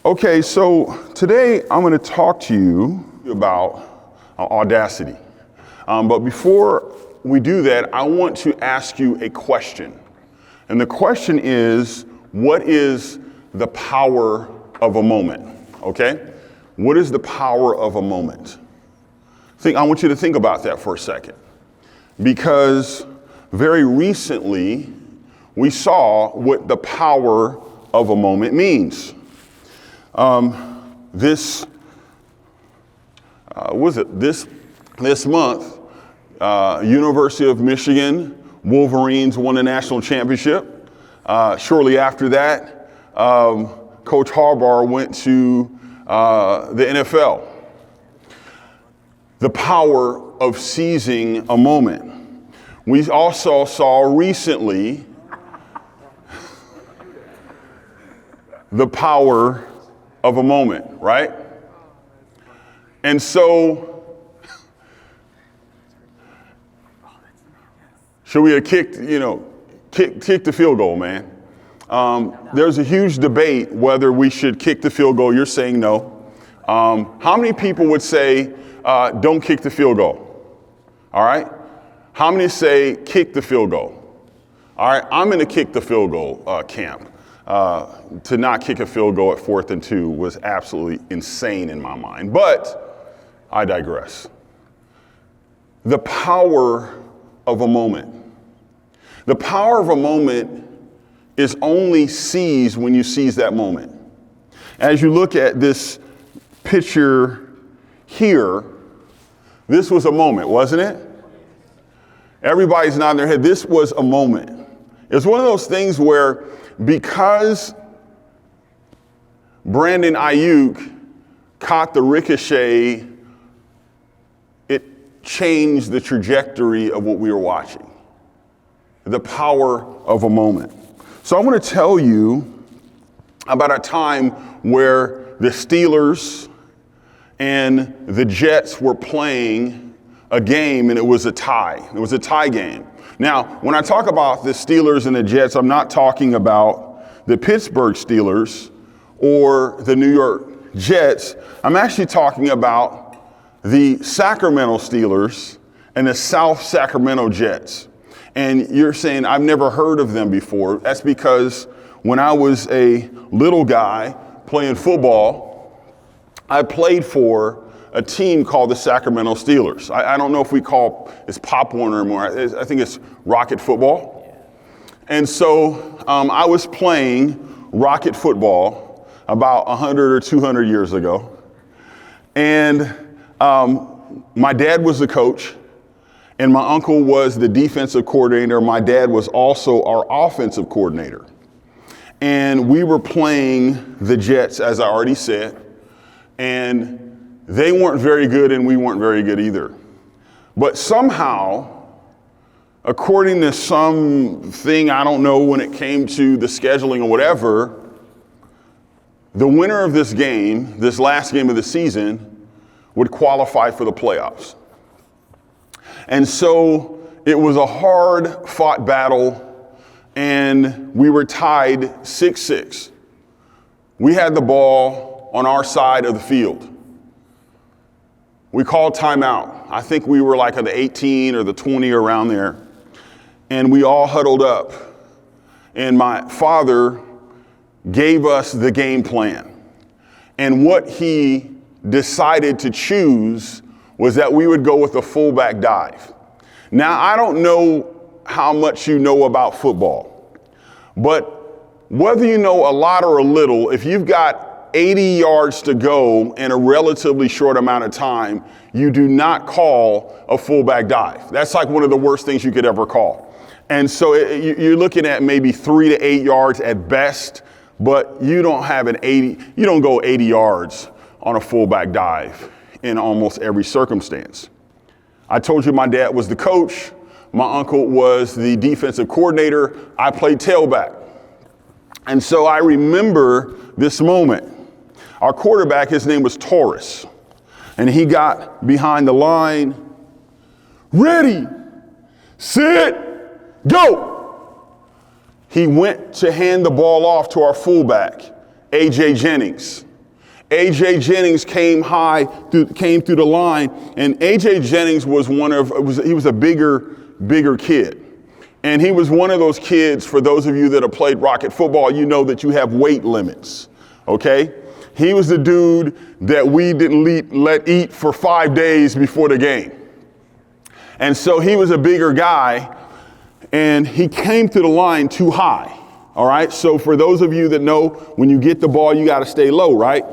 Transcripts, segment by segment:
Okay, so today I'm going to talk to you about audacity. But before we do that, I want to ask you a question. And the question is, what is the power of a moment? Okay? What is the power of a moment? I want you to think about that for a second. Because very recently, we saw what the power of a moment means. This month, University of Michigan Wolverines won the national championship. Shortly after that, Coach Harbaugh went to the NFL. The power of seizing a moment. We also saw recently the power of a moment, right? And so, should we have kicked the field goal, man? There's a huge debate whether we should kick the field goal. You're saying no. How many people would say, don't kick the field goal? All right. How many say kick the field goal? All right. I'm in the kick the field goal camp. To not kick a field goal at 4th and 2 was absolutely insane in my mind. But I digress. The power of a moment. The power of a moment is only seized when you seize that moment. As you look at this picture here, this was a moment, wasn't it? Everybody's nodding their head. This was a moment. It's one of those things where because Brandon Ayuk caught the ricochet, it changed the trajectory of what we were watching. The power of a moment. So I want to tell you about a time where the Steelers and the Jets were playing a game and it was a tie. It was a tie game. Now, when I talk about the Steelers and the Jets, I'm not talking about the Pittsburgh Steelers or the New York Jets. I'm actually talking about the Sacramento Steelers and the South Sacramento Jets. And you're saying, I've never heard of them before. That's because when I was a little guy playing football, I played for a team called the Sacramento Steelers. I don't know if we call it's Pop Warner anymore. I think it's Rocket Football. And so I was playing Rocket Football about 100 or 200 years ago. And my dad was the coach, and my uncle was the defensive coordinator. My dad was also our offensive coordinator. And we were playing the Jets, as I already said. And they weren't very good and we weren't very good either. But somehow, according to something, I don't know, when it came to the scheduling or whatever, the winner of this game, this last game of the season, would qualify for the playoffs. And so it was a hard fought battle and we were tied 6-6. We had the ball on our side of the field. We called timeout. I think we were like at the 18 or the 20 around there. And we all huddled up. And my father gave us the game plan. And what he decided to choose was that we would go with a fullback dive. Now, I don't know how much you know about football, but whether you know a lot or a little, if you've got 80 yards to go in a relatively short amount of time, you do not call a fullback dive. That's like one of the worst things you could ever call. And so you're looking at maybe 3 to 8 yards at best, but you don't go 80 yards on a fullback dive in almost every circumstance. I told you my dad was the coach. My uncle was the defensive coordinator. I played tailback. And so I remember this moment. Our quarterback, his name was Taurus, and he got behind the line. Ready, set, go. He went to hand the ball off to our fullback, A.J. Jennings. A.J. Jennings came through the line, and A.J. Jennings was he was a bigger kid. And he was one of those kids, for those of you that have played rocket football, you know that you have weight limits, okay? He was the dude that we didn't let eat for 5 days before the game. And so he was a bigger guy, and he came to the line too high, all right? So for those of you that know, when you get the ball, you got to stay low, right?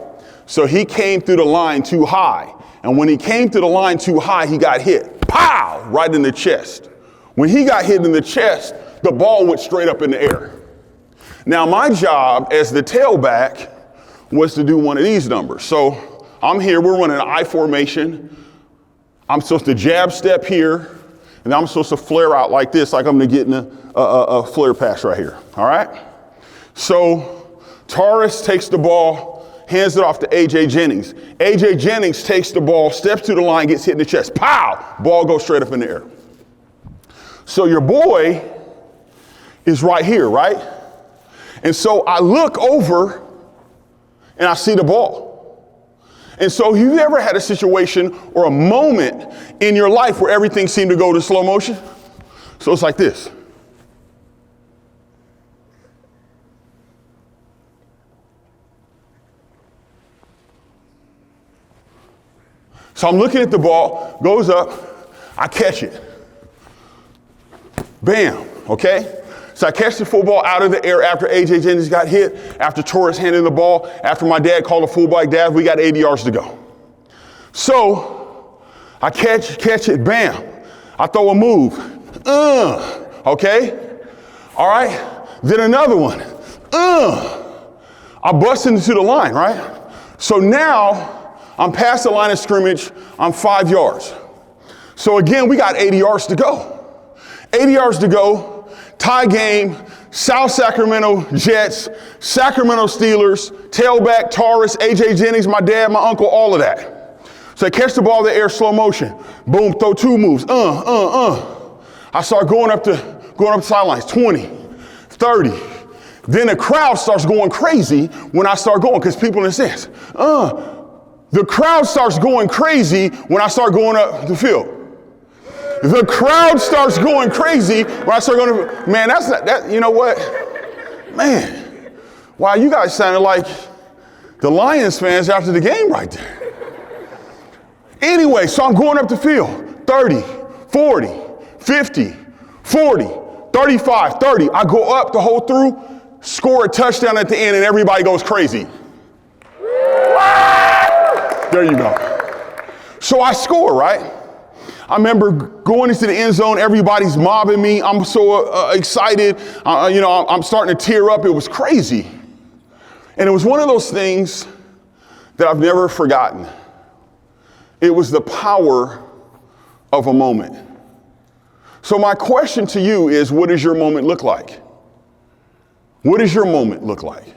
So he came through the line too high. And when he came to the line too high, he got hit. Pow! Right in the chest. When he got hit in the chest, the ball went straight up in the air. Now, my job as the tailback was to do one of these numbers. So I'm here, we're running an I formation. I'm supposed to jab step here, and I'm supposed to flare out like this, like I'm getting a flare pass right here, all right? So Taurus takes the ball, hands it off to A.J. Jennings. A.J. Jennings takes the ball, steps to the line, gets hit in the chest. Pow! Ball goes straight up in the air. So your boy is right here, right? And so I look over and I see the ball. And so have you ever had a situation or a moment in your life where everything seemed to go to slow motion? So it's like this. So I'm looking at the ball, goes up, I catch it. Bam, okay? So I catch the football out of the air after A.J. Jennings got hit, after Torres handed the ball, after my dad called a fullback, Dad, we got 80 yards to go. So I catch it, bam. I throw a move, okay? All right, then another one, I bust into the line, right? So now I'm past the line of scrimmage, I'm 5 yards. So again, we got 80 yards to go. 80 yards to go, tie game, South Sacramento Jets, Sacramento Steelers, tailback, Taurus, A.J. Jennings, my dad, my uncle, all of that. So I catch the ball in the air, slow motion. Boom, throw two moves, I start going up the sidelines, 20, 30. Then the crowd starts going crazy when I start going, because people in the stands, the crowd starts going crazy when I start going up the field. The crowd starts going crazy when I start going to, man, that's not, that, you know what? Man, wow, you guys sounded like the Lions fans after the game right there. Anyway, so I'm going up the field, 30, 40, 50, 40, 35, 30. I go up the whole through, score a touchdown at the end, and everybody goes crazy. There you go. So I score, right? I remember going into the end zone, everybody's mobbing me. I'm so excited. I'm starting to tear up. It was crazy. And it was one of those things that I've never forgotten. It was the power of a moment. So my question to you is, what does your moment look like? What does your moment look like?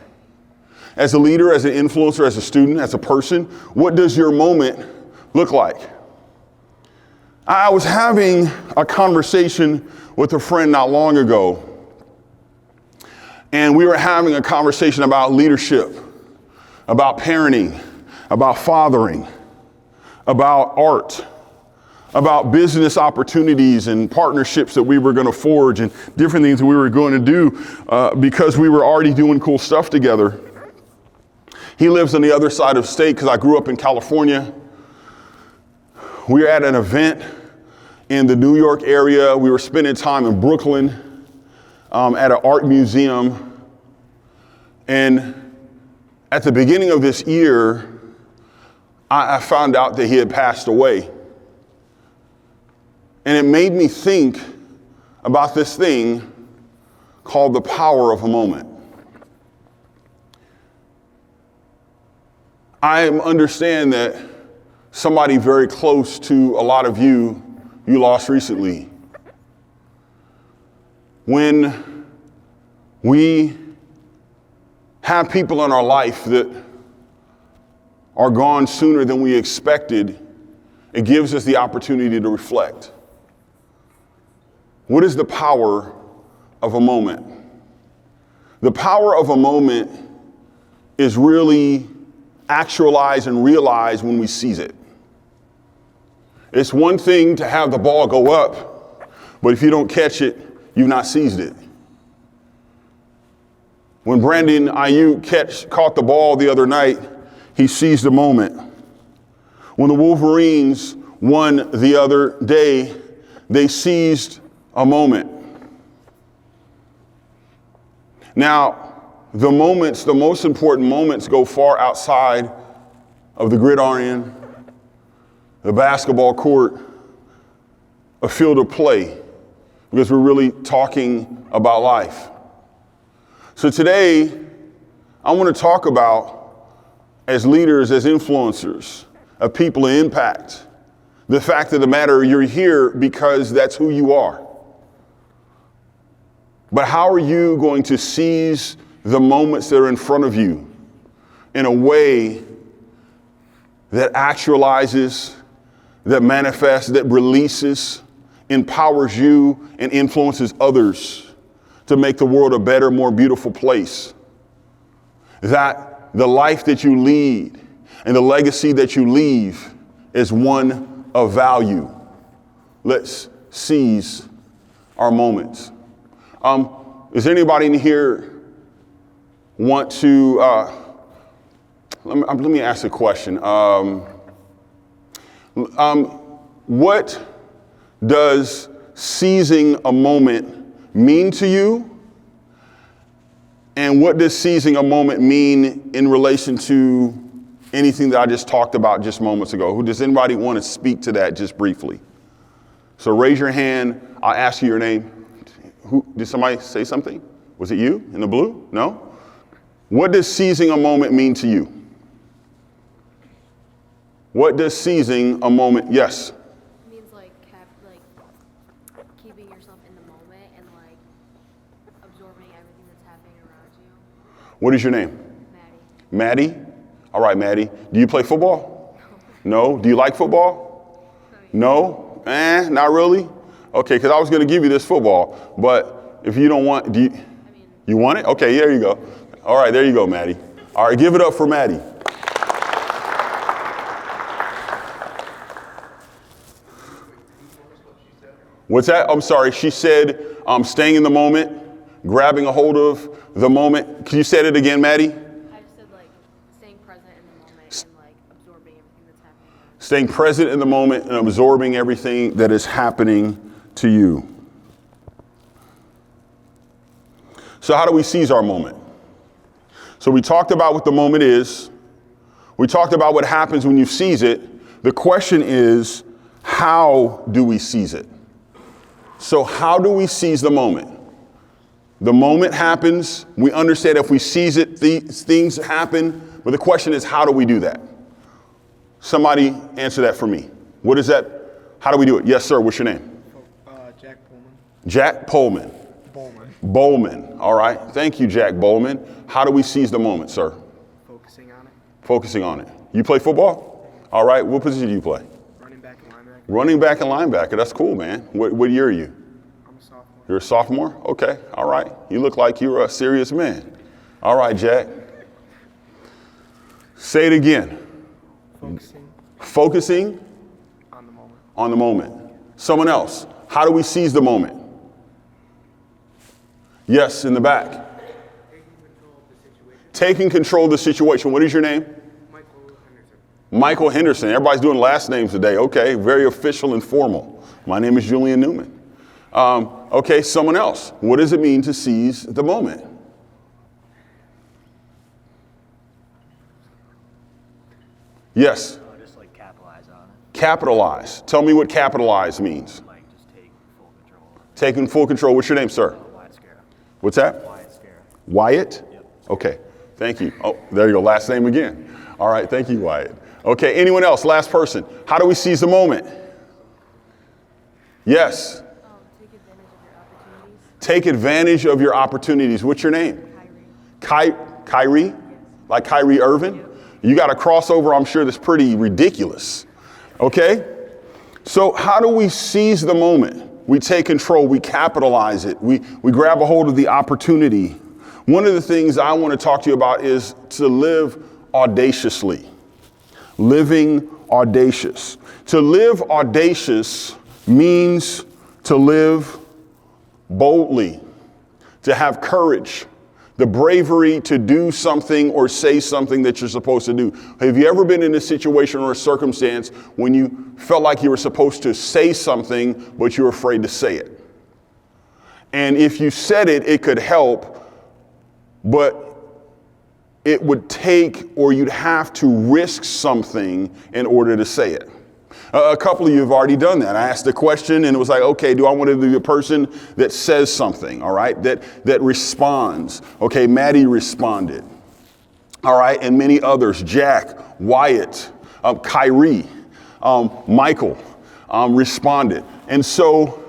As a leader, as an influencer, as a student, as a person, what does your moment look like? I was having a conversation with a friend not long ago, and we were having a conversation about leadership, about parenting, about fathering, about art, about business opportunities and partnerships that we were going to forge and different things that we were going to do because we were already doing cool stuff together. He lives on the other side of the state because I grew up in California. We were at an event in the New York area. We were spending time in Brooklyn at an art museum. And at the beginning of this year, I found out that he had passed away. And it made me think about this thing called the power of a moment. I understand that somebody very close to a lot of you lost recently. When we have people in our life that are gone sooner than we expected, it gives us the opportunity to reflect. What is the power of a moment? The power of a moment is really actualize and realize when we seize it. It's one thing to have the ball go up, but if you don't catch it, you've not seized it. When Brandon Ayuk caught the ball the other night, he seized the moment. When the Wolverines won the other day, they seized a moment. Now, the most important moments go far outside of the gridiron, the basketball court, a field of play, because we're really talking about life. So today, I want to talk about, as leaders, as influencers, of people of impact, the fact of the matter, you're here because that's who you are. But how are you going to seize the moments that are in front of you in a way that actualizes, that manifests, that releases, empowers you, and influences others to make the world a better, more beautiful place? That the life that you lead and the legacy that you leave is one of value. Let's seize our moments. Is there anybody in here want to, let me ask a question. What does seizing a moment mean to you? And what does seizing a moment mean in relation to anything that I just talked about just moments ago? Does anybody want to speak to that just briefly? So raise your hand. I'll ask you your name. Did somebody say something? Was it you in the blue? No? What does seizing a moment mean to you? What does seizing a moment? Yes. It means like keeping yourself in the moment and like absorbing everything that's happening around you. What is your name? Maddie. Maddie? All right, Maddie. Do you play football? No. Do you like football? No? Not really? Okay, because I was going to give you this football, but if you don't want, you want it? Okay, there you go. All right, there you go, Maddie. All right, give it up for Maddie. What's that? I'm sorry. She said staying in the moment, grabbing a hold of the moment. Can you say it again, Maddie? I just said like staying present in the moment and like absorbing everything that's happening. Staying present in the moment and absorbing everything that is happening to you. So how do we seize our moment? So we talked about what the moment is. We talked about what happens when you seize it. The question is, how do we seize it? So how do we seize the moment? The moment happens. We understand if we seize it, things happen. But the question is, how do we do that? Somebody answer that for me. What is that? How do we do it? Yes, sir. What's your name? Jack Pullman. Jack Pullman. Bowman. All right. Thank you, Jack Bowman. How do we seize the moment, sir? Focusing on it. Focusing on it. You play football? All right. What position do you play? Running back and linebacker. Running back and linebacker. That's cool, man. What year are you? I'm a sophomore. You're a sophomore? Okay. All right. You look like you're a serious man. All right, Jack. Say it again. Focusing on the moment. On the moment. Someone else. How do we seize the moment? Yes, in the back. Taking control of the situation. What is your name? Michael Henderson. Everybody's doing last names today. Okay, very official and formal. My name is Julian Newman. Okay, someone else. What does it mean to seize the moment? Yes. Just like capitalize on it. Capitalize. Tell me what capitalize means. Like just take full control. Taking full control. What's your name, sir? Wyatt Scarra. What's that? Wyatt Scarra. Wyatt? Yep. Okay. Thank you. Oh, there you go. Last name again. All right. Thank you, Wyatt. Okay. Anyone else? Last person. How do we seize the moment? Yes. Take advantage of your opportunities. Take advantage of your opportunities. What's your name? Kyrie. Kyrie? Like Kyrie Irving? You got a crossover, I'm sure, that's pretty ridiculous. Okay? So how do we seize the moment? We take control. We capitalize it. We grab a hold of the opportunity. One of the things I want to talk to you about is to live audaciously. Living audacious. To live audacious means to live boldly, to have courage, the bravery to do something or say something that you're supposed to do. Have you ever been in a situation or a circumstance when you felt like you were supposed to say something, but you were afraid to say it? And if you said it, it could help, but it would take, or you'd have to risk something in order to say it. A couple of you have already done that. I asked a question and it was like, okay, do I want to be a person that says something, all right, that responds? Okay, Maddie responded, all right, and many others, Jack, Wyatt, Kyrie, Michael responded. And so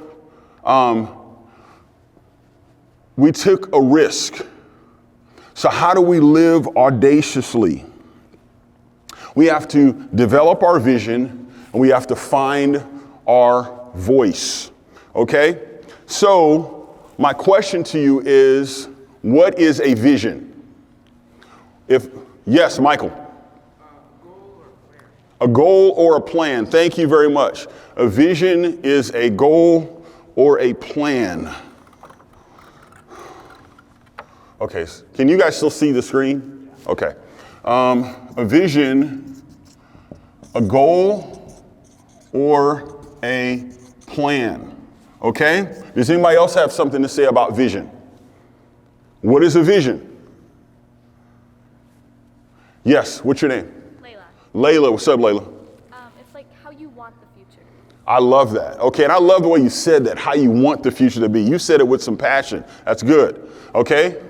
we took a risk. So how do we live audaciously? We have to develop our vision and we have to find our voice. Okay? So my question to you is, what is a vision? Yes, Michael. A goal or a plan. Thank you very much. A vision is a goal or a plan. Okay, can you guys still see the screen? Okay. A vision, a goal, or a plan. Okay? Does anybody else have something to say about vision? What is a vision? Yes, what's your name? Layla. Layla, what's up, Layla? It's like how you want the future. I love that. Okay, and I love the way you said that, how you want the future to be. You said it with some passion. That's good. Okay?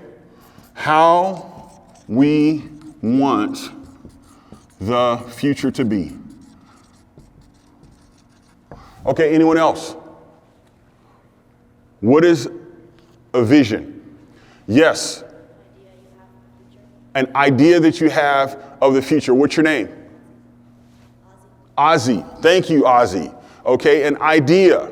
How we want the future to be. Okay, anyone else? What is a vision? Yes. An idea that you have of the future. What's your name? Ozzy. Thank you, Ozzy. Okay, an idea.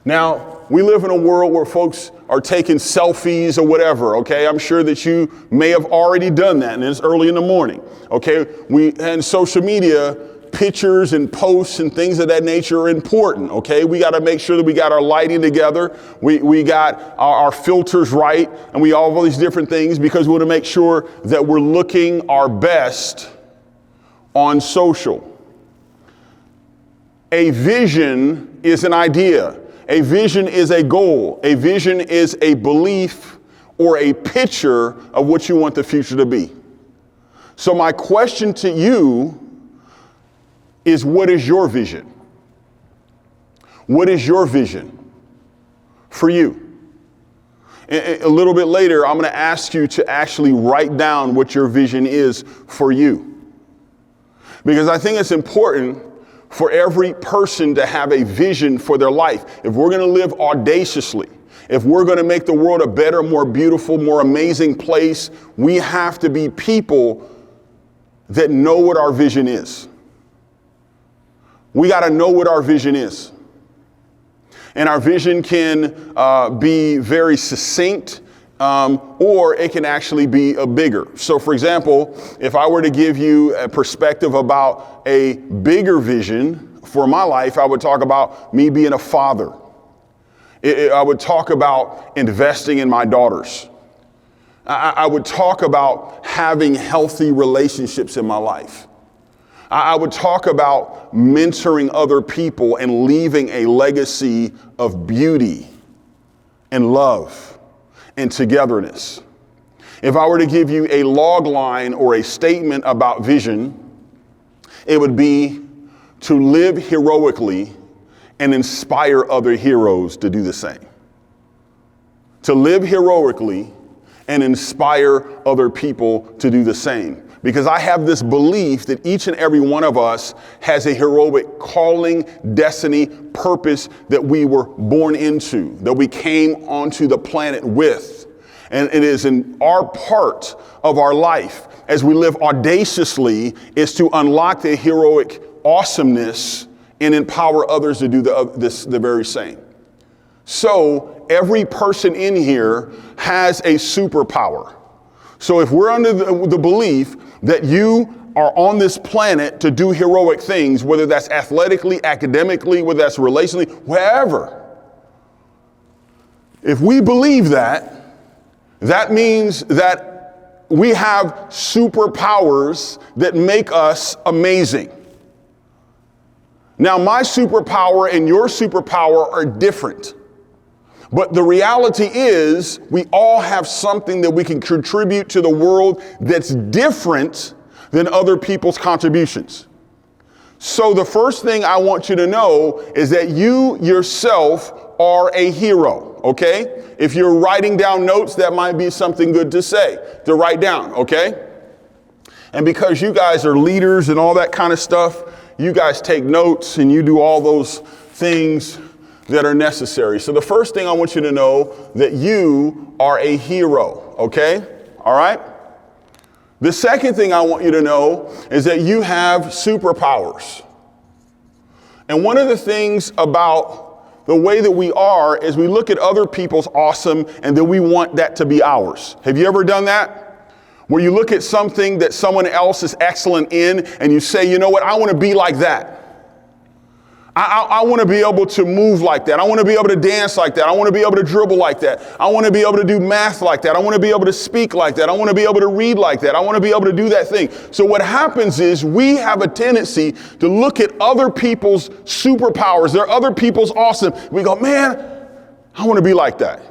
Now, we live in a world where folks are taking selfies or whatever, okay? I'm sure that you may have already done that, and it's early in the morning, okay? And social media, pictures and posts and things of that nature are important, okay? We got to make sure that we got our lighting together, we got our filters right, and we all these different things because we want to make sure that we're looking our best on social. A vision is an idea. A vision is a goal. A vision is a belief or a picture of what you want the future to be. So my question to you is, what is your vision? What is your vision for you? A little bit later, I'm going to ask you to actually write down what your vision is for you. Because I think it's important for every person to have a vision for their life. If we're going to live audaciously, if we're going to make the world a better, more beautiful, more amazing place, we have to be people that know what our vision is. We got to know what our vision is. And our vision can be very succinct, or it can actually be a bigger. So for example, if I were to give you a perspective about a bigger vision for my life, I would talk about me being a father. I would talk about investing in my daughters. I would talk about having healthy relationships in my life. I would talk about mentoring other people and leaving a legacy of beauty and love and togetherness. If I were to give you a log line or a statement about vision, it would be to live heroically and inspire other heroes to do the same. To live heroically and inspire other people to do the same. Because I have this belief that each and every one of us has a heroic calling, destiny, purpose that we were born into, that we came onto the planet with. And it is in our part of our life as we live audaciously is to unlock the heroic awesomeness and empower others to do the very same. So every person in here has a superpower. So if we're under the belief that you are on this planet to do heroic things, whether that's athletically, academically, whether that's relationally, wherever, if we believe that, that means that we have superpowers that make us amazing. Now, my superpower and your superpower are different. But the reality is we all have something that we can contribute to the world that's different than other people's contributions. So the first thing I want you to know is that you yourself are a hero, okay? If you're writing down notes, that might be something good to say, to write down, okay? And because you guys are leaders and all that kind of stuff, you guys take notes and you do all those things that are necessary. So the first thing I want you to know that you are a hero, okay? All right? The second thing I want you to know is that you have superpowers. And one of the things about the way that we are is we look at other people's awesome and then we want that to be ours. Have you ever done that? Where you look at something that someone else is excellent in and you say, you know what, I want to be like that. I want to be able to move like that. I want to be able to dance like that. I want to be able to dribble like that. I want to be able to do math like that. I want to be able to speak like that. I want to be able to read like that. I want to be able to do that thing. So what happens is we have a tendency to look at other people's superpowers. They're other people's awesome. We go, man, I want to be like that.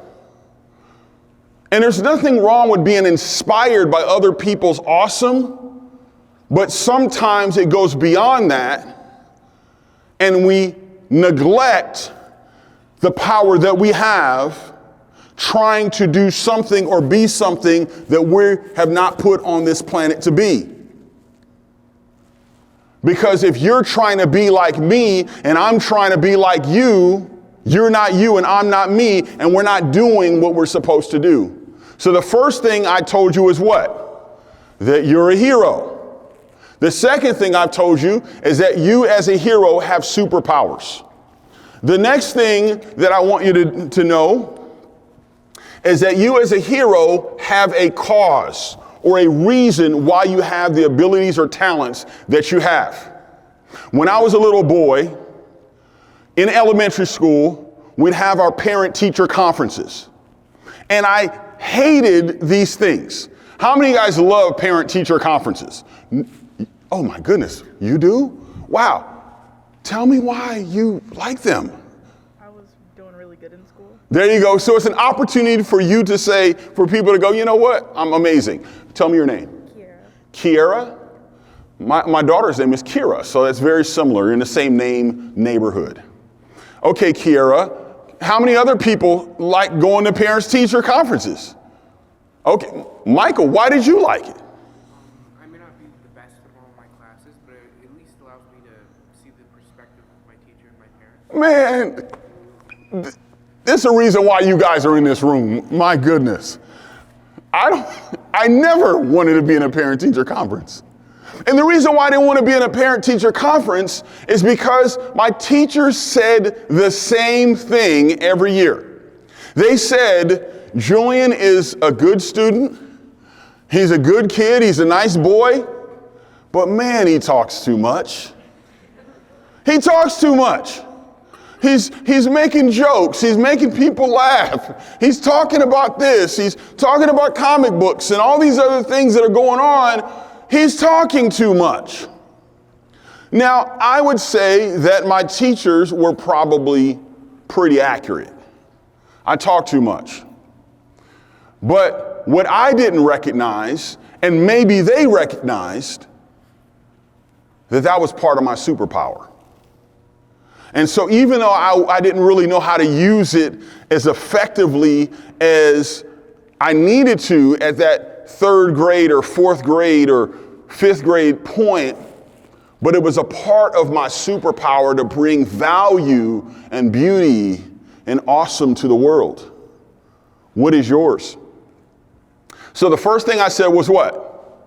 And there's nothing wrong with being inspired by other people's awesome, but sometimes it goes beyond that. And we neglect the power that we have trying to do something or be something that we have not put on this planet to be. Because if you're trying to be like me and I'm trying to be like you, you're not you and I'm not me, and we're not doing what we're supposed to do. So the first thing I told you is what? That you're a hero. The second thing I've told you is that you as a hero have superpowers. The next thing that I want you to know is that you as a hero have a cause or a reason why you have the abilities or talents that you have. When I was a little boy in elementary school, we'd have our parent-teacher conferences. And I hated these things. How many of you guys love parent-teacher conferences? Oh my goodness, you do? Wow. Tell me why you like them. I was doing really good in school. There you go. So it's an opportunity for you to say, for people to go, you know what? I'm amazing. Tell me your name. Kiera. Kiera? My daughter's name is Kira, so that's very similar. You're in the same name neighborhood. Okay, Kiera. How many other people like going to parents-teacher conferences? Okay, Michael, why did you like it? I may not be the best at all of my classes, but it at least allows me to see the perspective of my teacher and my parents. Man, there's a reason why you guys are in this room. My goodness. I never wanted to be in a parent-teacher conference. And the reason why I didn't want to be in a parent-teacher conference is because my teachers said the same thing every year. They said, Julian is a good student. He's a good kid. He's a nice boy. But man, he talks too much. He talks too much. He's making jokes. He's making people laugh. He's talking about this. He's talking about comic books and all these other things that are going on. He's talking too much. Now, I would say that my teachers were probably pretty accurate. I talk too much. But what I didn't recognize, and maybe they recognized, that was part of my superpower. And so even though I didn't really know how to use it as effectively as I needed to at that third grade or fourth grade or fifth grade point, but it was a part of my superpower to bring value and beauty and awesome to the world. What is yours? So the first thing I said was what?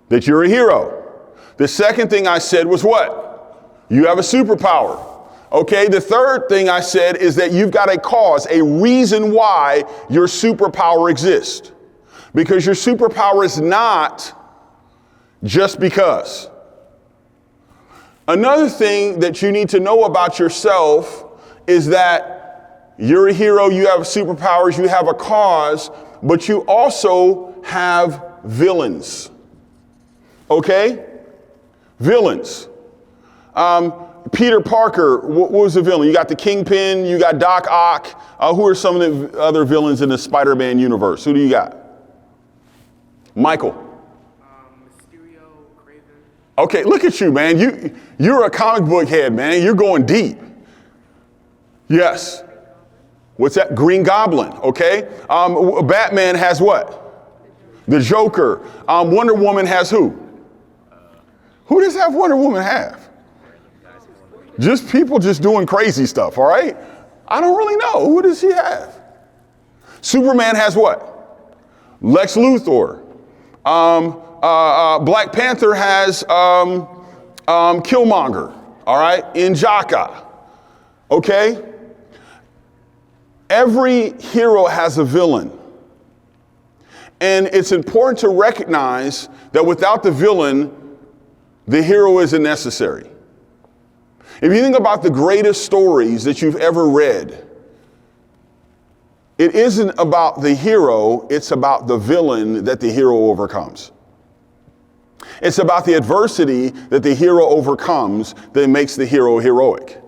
That you're a hero. The second thing I said was what? You have a superpower. Okay, the third thing I said is that you've got a cause, a reason why your superpower exists. Because your superpower is not just because. Another thing that you need to know about yourself is that you're a hero, you have superpowers, you have a cause, but you also have villains. Okay? Villains. Peter Parker, what was the villain? You got the Kingpin, you got Doc Ock. Who are some of the other villains in the Spider-Man universe? Who do you got? Michael. Mysterio, Craven. Okay, look at you, man. You're a comic book head, man. You're going deep. Yes. What's that? Green Goblin, okay? Batman has what? The Joker. Wonder Woman has who? Who does have Wonder Woman have? Just people just doing crazy stuff, all right? I don't really know. Who does he have? Superman has what? Lex Luthor. Black Panther has Killmonger, all right? N'Jaka, okay? Every hero has a villain. And it's important to recognize that without the villain, the hero isn't necessary. If you think about the greatest stories that you've ever read, it isn't about the hero, it's about the villain that the hero overcomes. It's about the adversity that the hero overcomes that makes the hero heroic.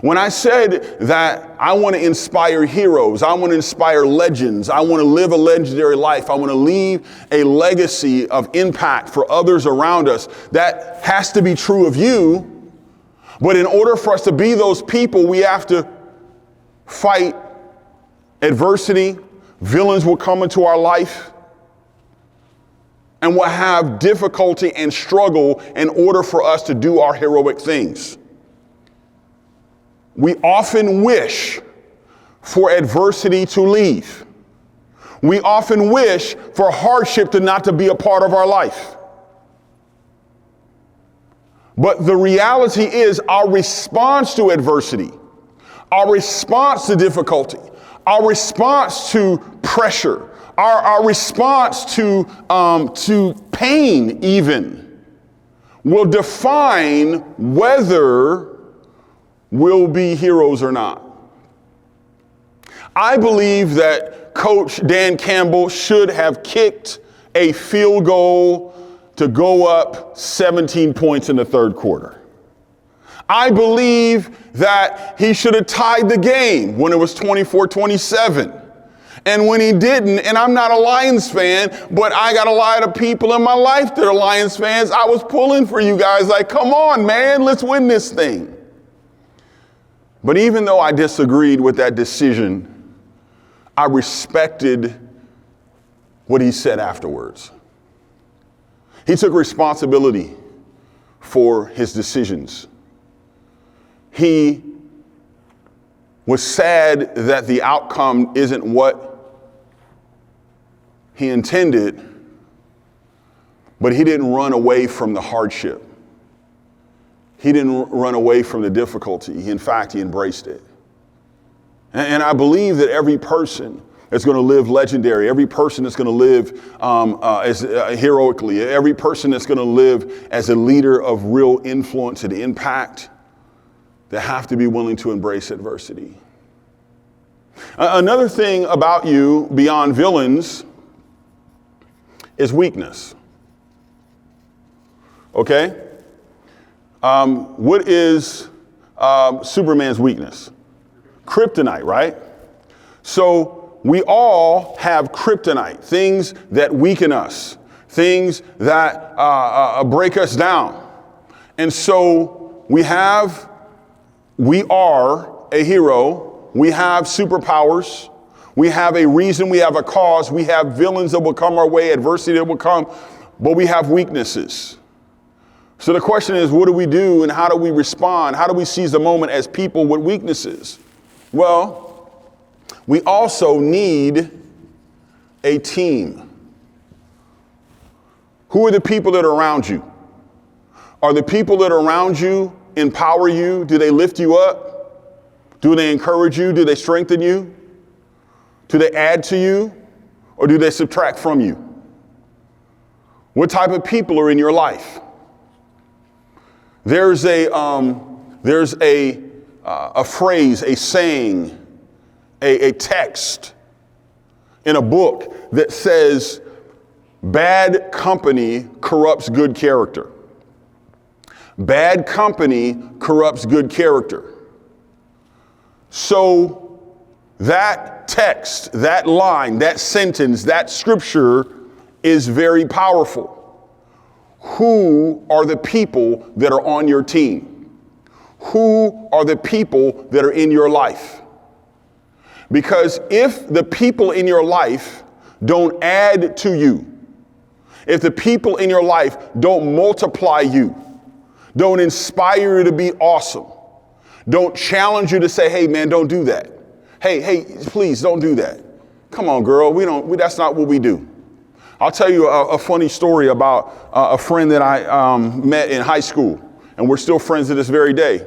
When I said that I want to inspire heroes, I want to inspire legends, I want to live a legendary life, I want to leave a legacy of impact for others around us, that has to be true of you. But in order for us to be those people, we have to fight adversity. Villains will come into our life and will have difficulty and struggle in order for us to do our heroic things. We often wish for adversity to leave. We often wish for hardship to not to be a part of our life. But the reality is our response to adversity, our response to difficulty, our response to pressure, our response to pain even will define whether we'll be heroes or not. I believe that Coach Dan Campbell should have kicked a field goal to go up 17 points in the third quarter. I believe that he should have tied the game when it was 24-27. And when he didn't, and I'm not a Lions fan, but I got a lot of people in my life that are Lions fans, I was pulling for you guys like, come on, man, let's win this thing. But even though I disagreed with that decision, I respected what he said afterwards. He took responsibility for his decisions. He was sad that the outcome isn't what he intended, but he didn't run away from the hardship. He didn't run away from the difficulty. In fact, he embraced it. And I believe that every person that's going to live legendary, every person that's going to live heroically, every person that's going to live as a leader of real influence and impact, they have to be willing to embrace adversity. Another thing about you beyond villains is weakness. Okay? What is Superman's weakness? Kryptonite, right? So we all have kryptonite, things that weaken us, things that break us down. And so we are a hero, we have superpowers, we have a reason, we have a cause, we have villains that will come our way, adversity that will come, but we have weaknesses. So the question is, what do we do and how do we respond? How do we seize the moment as people with weaknesses? Well, we also need a team. Who are the people that are around you? Are the people that are around you empower you? Do they lift you up? Do they encourage you? Do they strengthen you? Do they add to you? Or or do they subtract from you? What type of people are in your life? There's a phrase, a saying, a text in a book that says, bad company corrupts good character. Bad company corrupts good character. So that text, that line, that sentence, that scripture is very powerful. Who are the people that are on your team? Who are the people that are in your life? Because if the people in your life don't add to you, if the people in your life don't multiply you, don't inspire you to be awesome, don't challenge you to say, hey man, don't do that. Hey, please don't do that. Come on, girl, that's not what we do. I'll tell you a funny story about a friend that I met in high school, and we're still friends to this very day.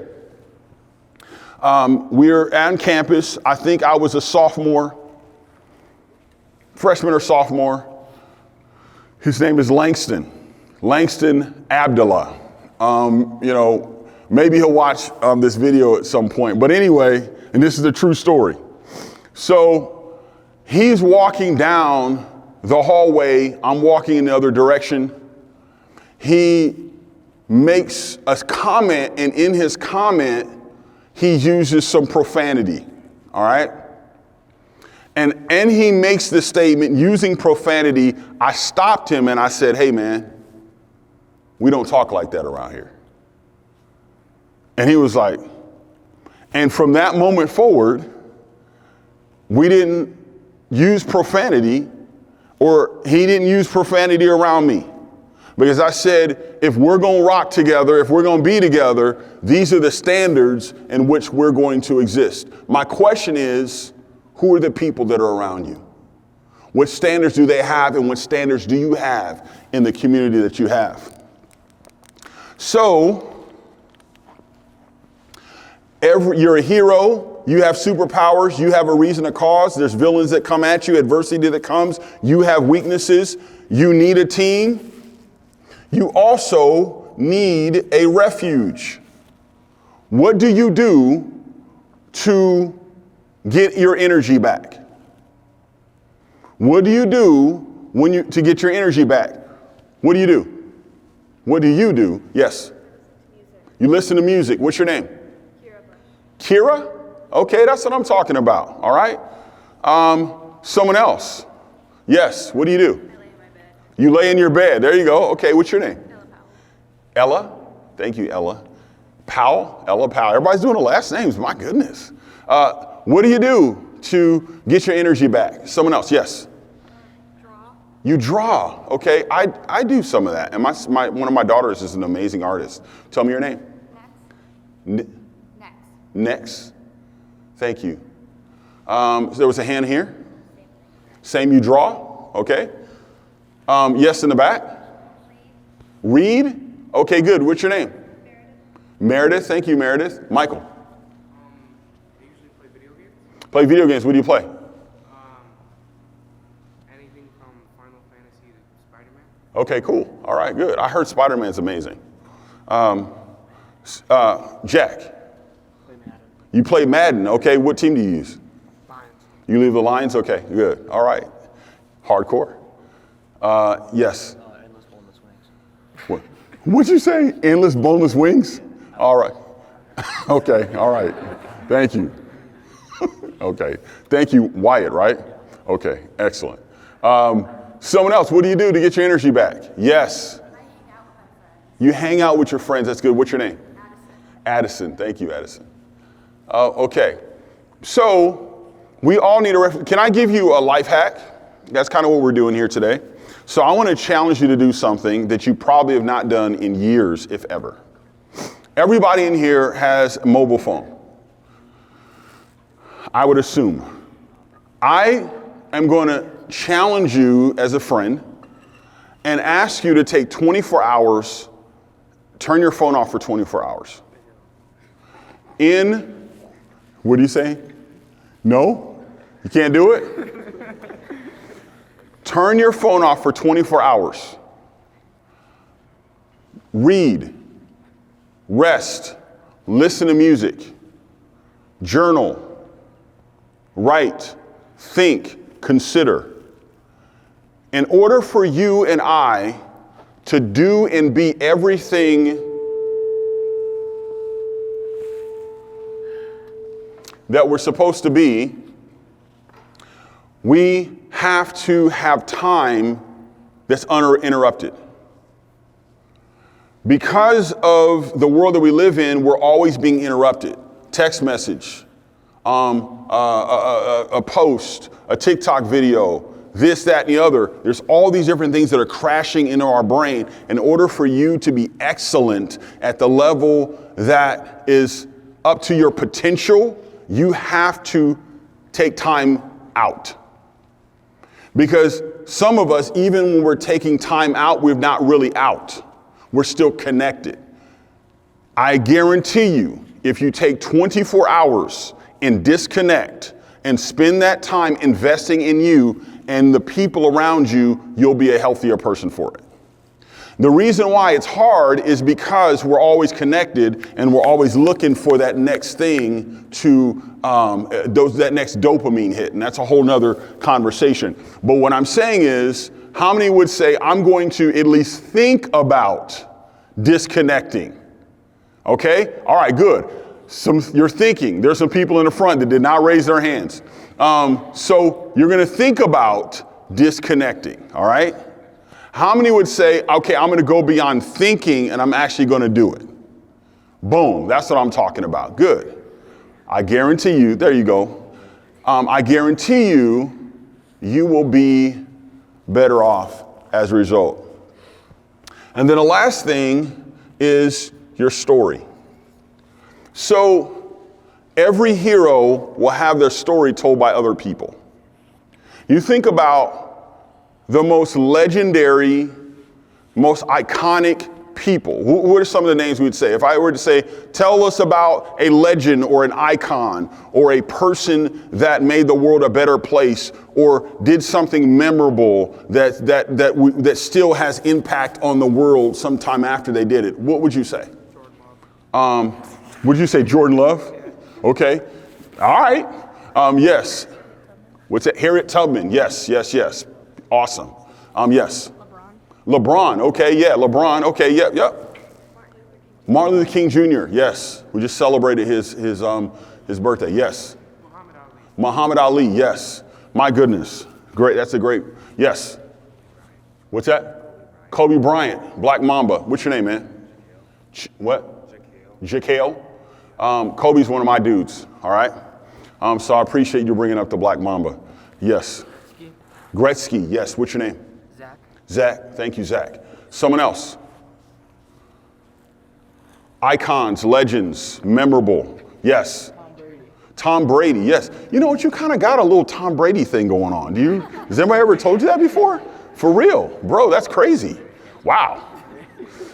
We're on campus. I think I was a freshman or sophomore. His name is Langston Abdullah. Maybe he'll watch this video at some point. But anyway, and this is a true story. So he's walking down the hallway. I'm walking in the other direction. He makes a comment, and in his comment, he uses some profanity. All right? And he makes the statement using profanity. I stopped him and I said, hey man, we don't talk like that around here. And he was like, and from that moment forward, we didn't use profanity, or he didn't use profanity around me. Because I said, if we're going to rock together, if we're going to be together, these are the standards in which we're going to exist. My question is, who are the people that are around you? What standards do they have, and what standards do you have in the community that you have? So, you're a hero, you have superpowers, you have a reason to cause, there's villains that come at you, adversity that comes, you have weaknesses, you need a team. You also need a refuge. What do you do to get your energy back? What do you do to get your energy back? What do you do? What do you do? Yes. You listen to music. What's your name? Kira? Okay, that's what I'm talking about. All right. Someone else. Yes. What do you do? You lay in your bed. There you go. Okay, what's your name? Ella? Thank you, Ella. Powell? Ella Powell. Everybody's doing the last names. My goodness. What do you do to get your energy back? Someone else. Yes. Draw. You draw. Okay, I do some of that. And one of my daughters is an amazing artist. Tell me your name. Next. Next. Thank you. So there was a hand here. Same, you draw. Okay. Yes, in the back. Read. Okay, good. What's your name? Meredith. Thank you, Meredith. Michael. I usually play video games. Play video games. What do you play? Anything from Final Fantasy to Spider-Man. Okay, cool. All right, good. I heard Spider-Man's amazing. Jack. You play Madden. Okay, what team do you use? Lions. You leave the Lions? Okay, good. All right. Hardcore. Yes. Endless boneless wings. What? What'd you say? Endless boneless wings? All right. Okay, all right. Thank you. Okay. Thank you, Wyatt, right? Okay, excellent. Someone else, what do you do to get your energy back? Yes. You hang out with your friends. That's good. What's your name? Addison. Thank you, Addison. Okay. So we all need can I give you a life hack? That's kind of what we're doing here today. So I want to challenge you to do something that you probably have not done in years, if ever. Everybody in here has a mobile phone. I would assume. I am going to challenge you as a friend and ask you to take 24 hours, turn your phone off for 24 hours. What do you say? No? You can't do it? Turn your phone off for 24 hours. Read, rest, listen to music, journal, write, think, consider. In order for you and I to do and be everything that we're supposed to be, we have to have time that's uninterrupted. Because of the world that we live in, we're always being interrupted. Text message, a post, a TikTok video, this, that, and the other. There's all these different things that are crashing into our brain. In order for you to be excellent at the level that is up to your potential, you have to take time out. Because some of us, even when we're taking time out, we're not really out. We're still connected. I guarantee you, if you take 24 hours and disconnect and spend that time investing in you and the people around you, you'll be a healthier person for it. The reason why it's hard is because we're always connected and we're always looking for that next thing to, that next dopamine hit. And that's a whole nother conversation. But what I'm saying is, how many would say, I'm going to at least think about disconnecting? Okay? All right, good. You're thinking. There's some people in the front that did not raise their hands. So you're going to think about disconnecting. All right? How many would say, okay, I'm going to go beyond thinking and I'm actually going to do it? Boom. That's what I'm talking about. Good. I guarantee you, there you go. I guarantee you, you will be better off as a result. And then the last thing is your story. So every hero will have their story told by other people. You think about the most legendary, most iconic people. What are some of the names we'd say? If I were to say, tell us about a legend or an icon or a person that made the world a better place or did something memorable that still has impact on the world sometime after they did it, what would you say? Would you say Jordan Love? Okay. All right. Yes. What's it? Harriet Tubman. Yes. Awesome. Yes. LeBron. Okay. Yeah. LeBron. Okay. Yep. Martin Luther King Jr. Yes. We just celebrated his birthday. Yes. Muhammad Ali. Yes. My goodness. Great. That's a great. Yes. What's that? Kobe Bryant. Black Mamba. What's your name, man? What? Jaquel. Kobe's one of my dudes. All right. So I appreciate you bringing up the Black Mamba. Yes. Gretzky, yes. What's your name? Zach. Thank you, Zach. Someone else. Icons, legends, memorable. Yes. Tom Brady, yes. You know what? You kind of got a little Tom Brady thing going on. Has anybody ever told you that before? For real, bro, that's crazy. Wow.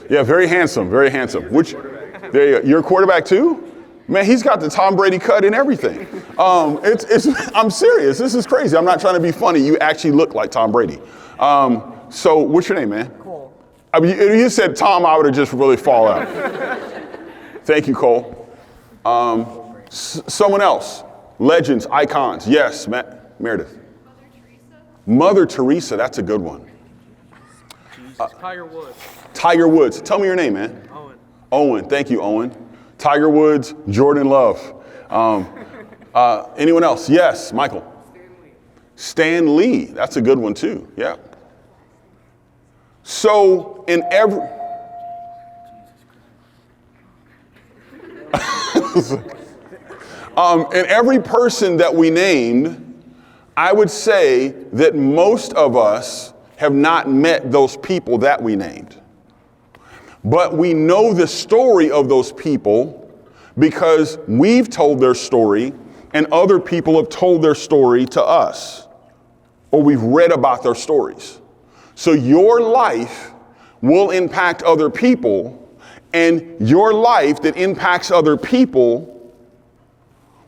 Yeah, very handsome, very handsome. There you go. You're a quarterback too? Man, he's got the Tom Brady cut and everything. I'm serious. This is crazy. I'm not trying to be funny. You actually look like Tom Brady. So what's your name, man? Cole. I mean, if you said Tom, I would have just really fall out. Thank you, Cole. Someone else. Legends, icons. Yes, Meredith. Mother Teresa. That's a good one. Tiger Woods. Tiger Woods. Tell me your name, man. Owen. Thank you, Owen. Tiger Woods, Jordan Love. Anyone else? Yes, Michael. Stan Lee. That's a good one too. Yeah. So in every person that we named, I would say that most of us have not met those people that we named. But we know the story of those people because we've told their story and other people have told their story to us, or we've read about their stories. So your life will impact other people, and your life that impacts other people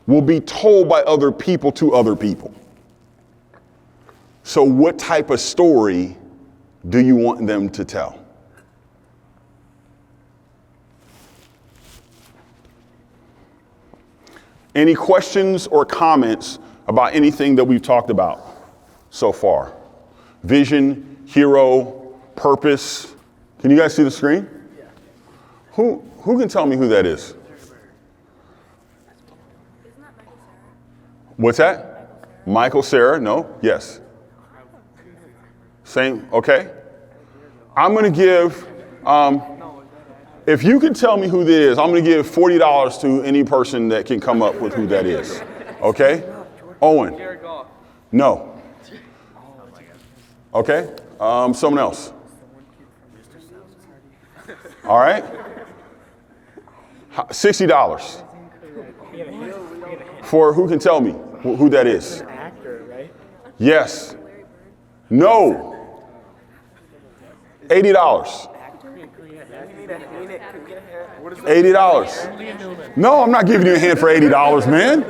will be told by other people to other people. So what type of story do you want them to tell? Any questions or comments about anything that we've talked about so far? Vision, hero, purpose. Can you guys see the screen? Yeah. Who can tell me who that is? Isn't that Michael Sarah? What's that? Michael Sarah? No? Yes. Same? Okay. I'm going to give, if you can tell me who that is, I'm going to give $40 to any person that can come up with who that is. Okay? Owen? No. Okay. Someone else. All right. $60. For who can tell me who that is? Actor, right? Yes. No. $80. $80. No, I'm not giving you a hand for $80, man.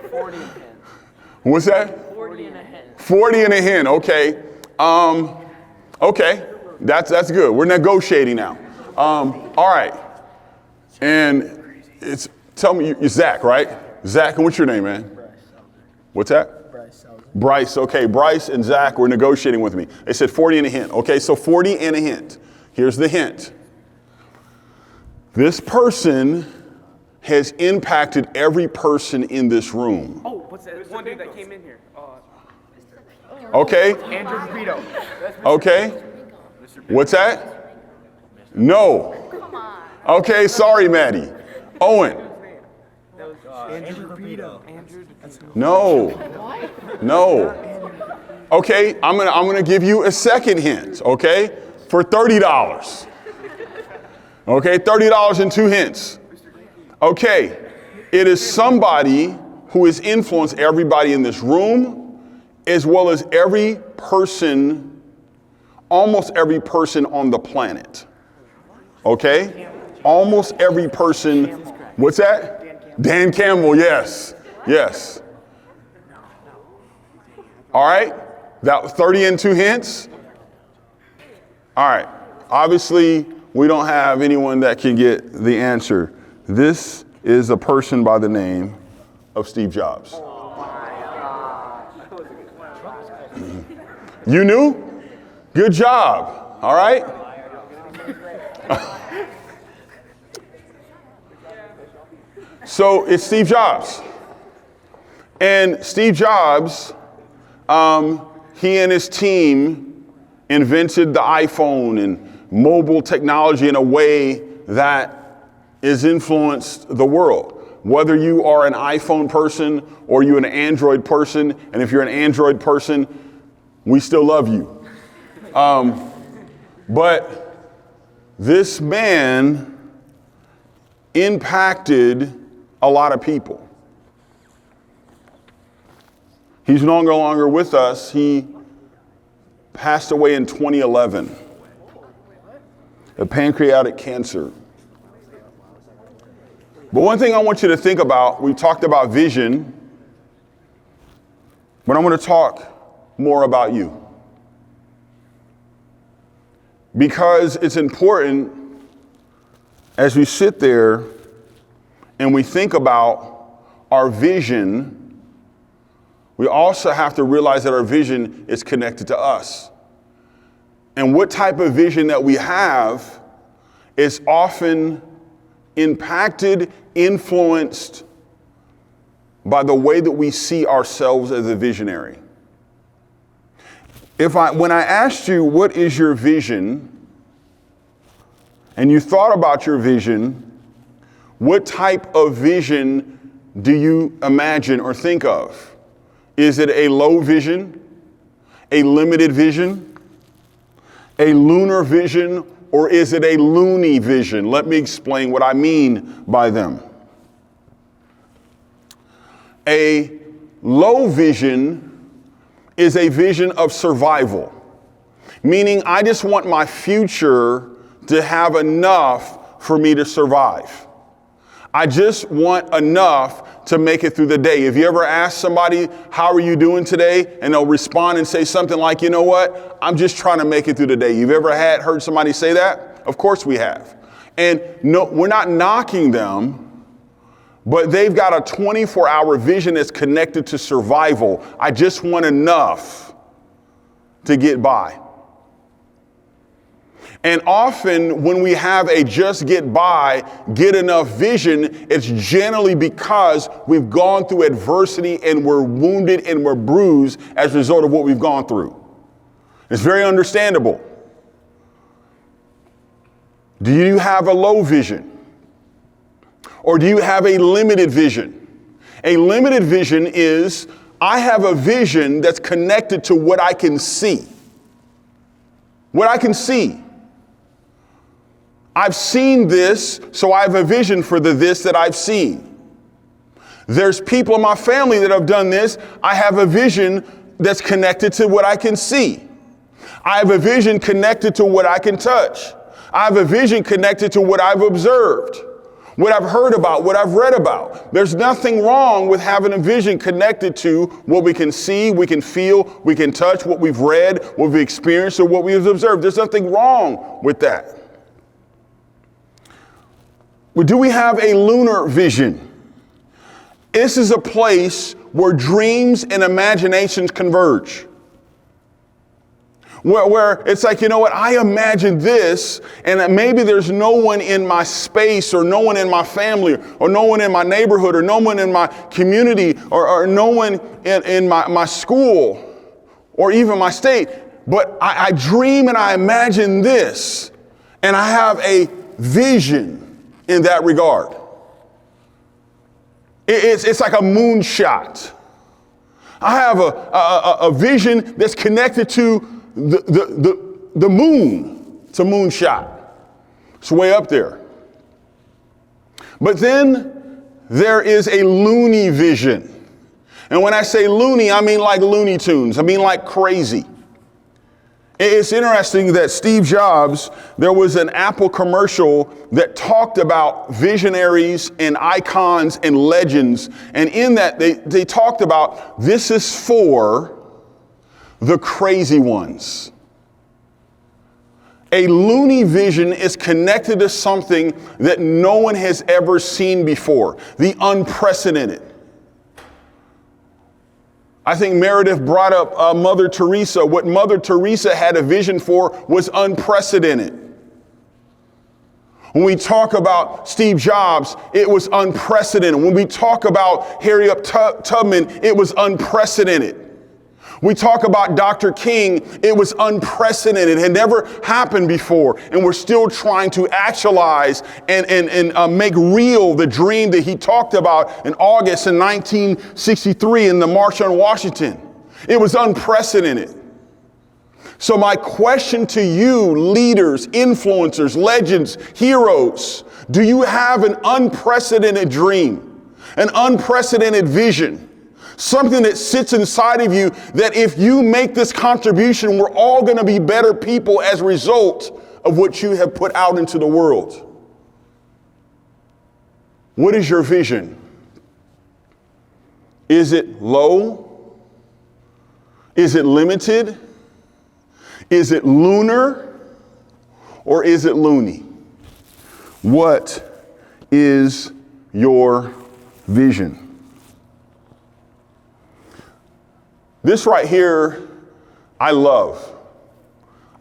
40 and 10. What's that? 40 and a hen. 40 and a hen. Okay. Okay. That's good. We're negotiating now. All right. And tell me, you're Zach, right? Zach, and what's your name, man? What's that? Bryce. Okay, Bryce and Zach were negotiating with me. They said 40 and a hint. Okay, so 40 and a hint. Here's the hint. This person has impacted every person in this room. Oh, what's that? One dude that came in here. Okay, Andrew Vito. okay. What's that? No. Okay, sorry, Maddie. Owen. Andrew Vito. No. No. Okay, I'm gonna give you a second hint, okay? For $30. Okay, $30 and 2 hints. Okay, it is somebody who has influenced everybody in this room, as well as every person, almost every person on the planet. Okay? Almost every person. What's that? Dan Campbell, yes. Yes. All right, that was 30 and 2 hints. All right, obviously we don't have anyone that can get the answer. This is a person by the name of Steve Jobs. You knew? Good job, all right? So it's Steve Jobs. And Steve Jobs, he and his team invented the iPhone and mobile technology in a way that has influenced the world. Whether you are an iPhone person or you're an Android person, and if you're an Android person, we still love you. But this man impacted a lot of people. He's no longer with us. He passed away in 2011 of pancreatic cancer. But one thing I want you to think about, we talked about vision, but I'm going to talk more about you. Because it's important as we sit there and we think about our vision, we also have to realize that our vision is connected to us. And what type of vision that we have is often impacted, influenced by the way that we see ourselves as a visionary. When I asked you, what is your vision? And you thought about your vision, what type of vision do you imagine or think of? Is it a low vision, a limited vision, a lunar vision, or is it a loony vision? Let me explain what I mean by them. A low vision is a vision of survival, meaning I just want my future to have enough for me to survive. I just want enough to make it through the day. If you ever ask somebody, how are you doing today? And they'll respond and say something like, you know what? I'm just trying to make it through the day. You've ever heard somebody say that? Of course we have. And no, we're not knocking them, but they've got a 24-hour vision that's connected to survival. I just want enough to get by. And often when we have a just get by, get enough vision, it's generally because we've gone through adversity and we're wounded and we're bruised as a result of what we've gone through. It's very understandable. Do you have a low vision? Or do you have a limited vision? A limited vision is, I have a vision that's connected to what I can see. What I can see. I've seen this, so I have a vision for the this that I've seen. There's people in my family that have done this. I have a vision that's connected to what I can see. I have a vision connected to what I can touch. I have a vision connected to what I've observed, what I've heard about, what I've read about. There's nothing wrong with having a vision connected to what we can see, we can feel, we can touch, what we've read, what we've experienced, or what we've observed. There's nothing wrong with that. But do we have a lunar vision? This is a place where dreams and imaginations converge. Where it's like, you know what, I imagine this, and maybe there's no one in my space, or no one in my family, or no one in my neighborhood, or no one in my community, or no one in my school, or even my state. But I dream and I imagine this, and I have a vision in that regard. It's like a moonshot. I have a vision that's connected to the moon. It's a moonshot. It's way up there. But then there is a loony vision. And when I say loony, I mean like Looney Tunes. I mean like crazy. It's interesting that Steve Jobs, there was an Apple commercial that talked about visionaries and icons and legends. And in that, they talked about, this is for the crazy ones. A loony vision is connected to something that no one has ever seen before, the unprecedented. I think Meredith brought up Mother Teresa. What Mother Teresa had a vision for was unprecedented. When we talk about Steve Jobs, it was unprecedented. When we talk about Harriet Tubman, it was unprecedented. We talk about Dr. King, it was unprecedented. It had never happened before. And we're still trying to actualize and make real the dream that he talked about in August in 1963 in the March on Washington. It was unprecedented. So my question to you, leaders, influencers, legends, heroes, do you have an unprecedented dream, an unprecedented vision? Something that sits inside of you that if you make this contribution, we're all going to be better people as a result of what you have put out into the world. What is your vision? Is it low? Is it limited? Is it lunar? Or is it loony? What is your vision? This right here, I love.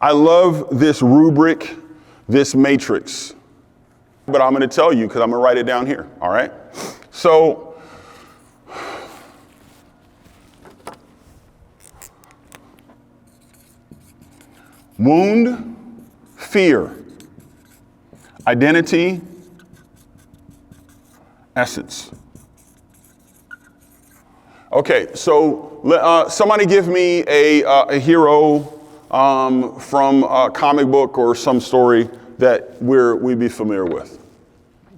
I love this rubric, this matrix. But I'm going to tell you because I'm going to write it down here, all right? So, wound, fear, identity, essence. Okay, so somebody give me a hero from a comic book or some story that we'd be familiar with.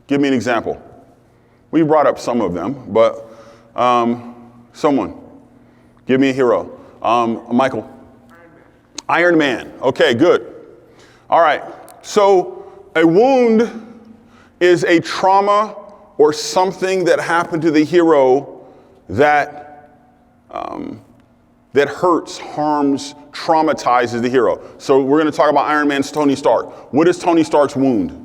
Give me an example. We brought up some of them, but someone. Give me a hero. Michael. Iron Man. Okay, good. All right, so a wound is a trauma or something that happened to the hero that hurts, harms, traumatizes the hero. So we're going to talk about Iron Man's Tony Stark. What is Tony Stark's wound?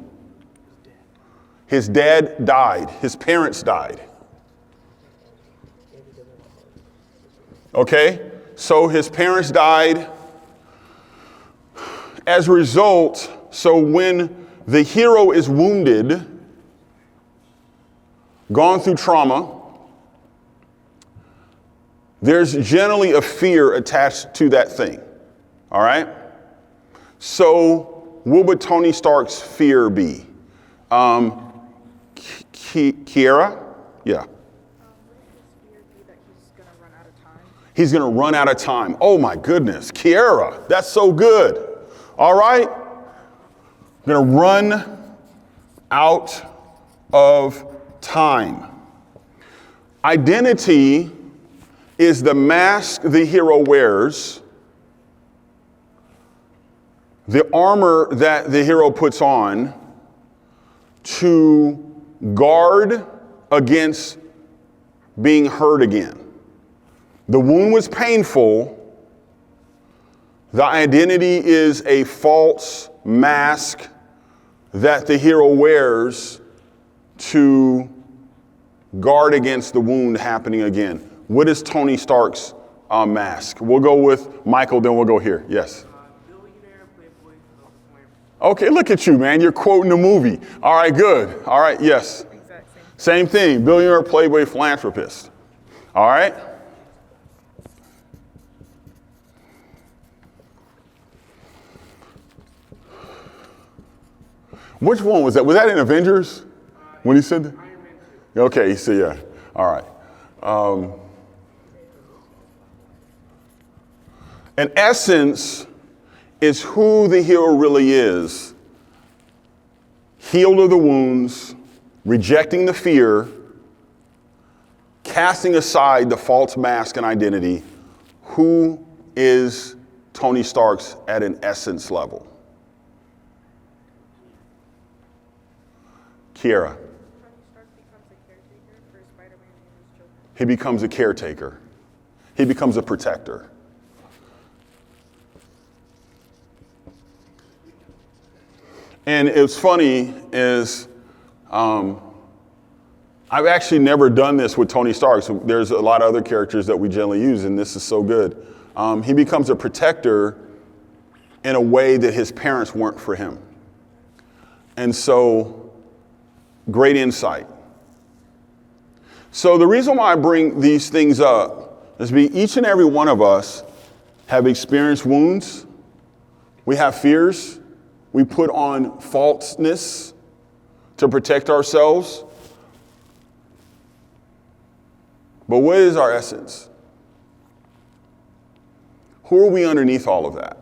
His dad died. His parents died. Okay? So his parents died. As a result, so when the hero is wounded, gone through trauma, there's generally a fear attached to that thing. All right? So what would Tony Stark's fear be? Kiera? Yeah. He's going to run out of time. Oh my goodness. Kiera, that's so good. All right? Going to run out of time. Identity is the mask the hero wears, the armor that the hero puts on to guard against being hurt again. The wound was painful. The identity is a false mask that the hero wears to guard against the wound happening again. What is Tony Stark's mask? We'll go with Michael, then we'll go here. Yes. Billionaire, playboy, philanthropist. Okay, look at you, man. You're quoting the movie. All right, good. All right, yes. Exact Same same. thing. Billionaire, playboy, philanthropist. All right. Which one was that? Was that in Avengers? When he said that? Iron Man 2. Okay, so yeah. All right. In essence, is who the hero really is. Healed of the wounds, rejecting the fear, casting aside the false mask and identity. Who is Tony Stark's at an essence level? Kiera. He becomes a caretaker. He becomes a protector. And it's funny is, I've actually never done this with Tony Stark. So there's a lot of other characters that we generally use, and this is so good. He becomes a protector in a way that his parents weren't for him. And so, great insight. So the reason why I bring these things up is because each and every one of us have experienced wounds. We have fears. We put on falseness to protect ourselves. But what is our essence? Who are we underneath all of that?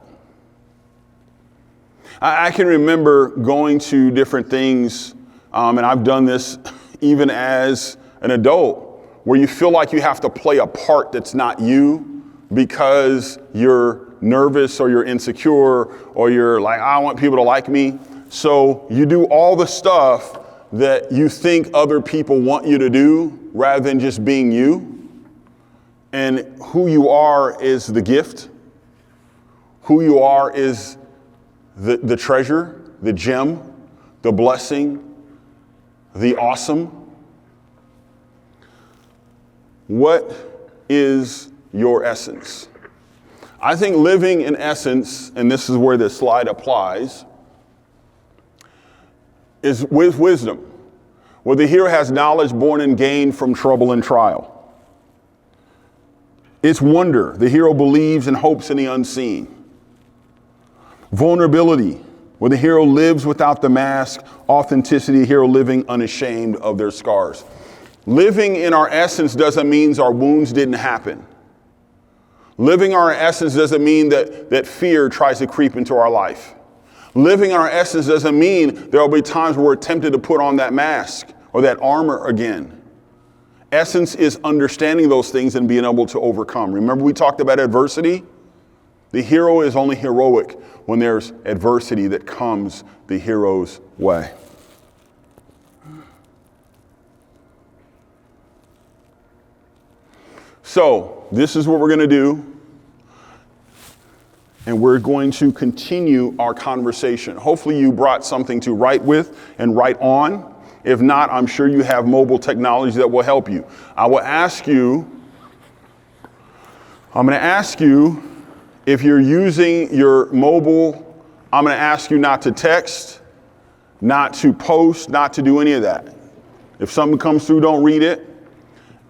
I can remember going to different things, and I've done this even as an adult, where you feel like you have to play a part that's not you because you're nervous or you're insecure or you're like, I want people to like me. So you do all the stuff that you think other people want you to do rather than just being you. And who you are is the gift. Who you are is the treasure, the gem, the blessing, the awesome. What is your essence? I think living in essence, and this is where this slide applies, is with wisdom, where the hero has knowledge born and gained from trouble and trial. It's wonder. The hero believes and hopes in the unseen. Vulnerability, where the hero lives without the mask. Authenticity, the hero living unashamed of their scars. Living in our essence doesn't mean our wounds didn't happen. Living our essence doesn't mean that fear tries to creep into our life. Living our essence doesn't mean there will be times where we're tempted to put on that mask or that armor again. Essence is understanding those things and being able to overcome. Remember we talked about adversity? The hero is only heroic when there's adversity that comes the hero's way. So this is what we're going to do. And we're going to continue our conversation. Hopefully you brought something to write with and write on. If not, I'm sure you have mobile technology that will help you. I'm going to ask you if you're using your mobile, I'm going to ask you not to text, not to post, not to do any of that. If something comes through, don't read it.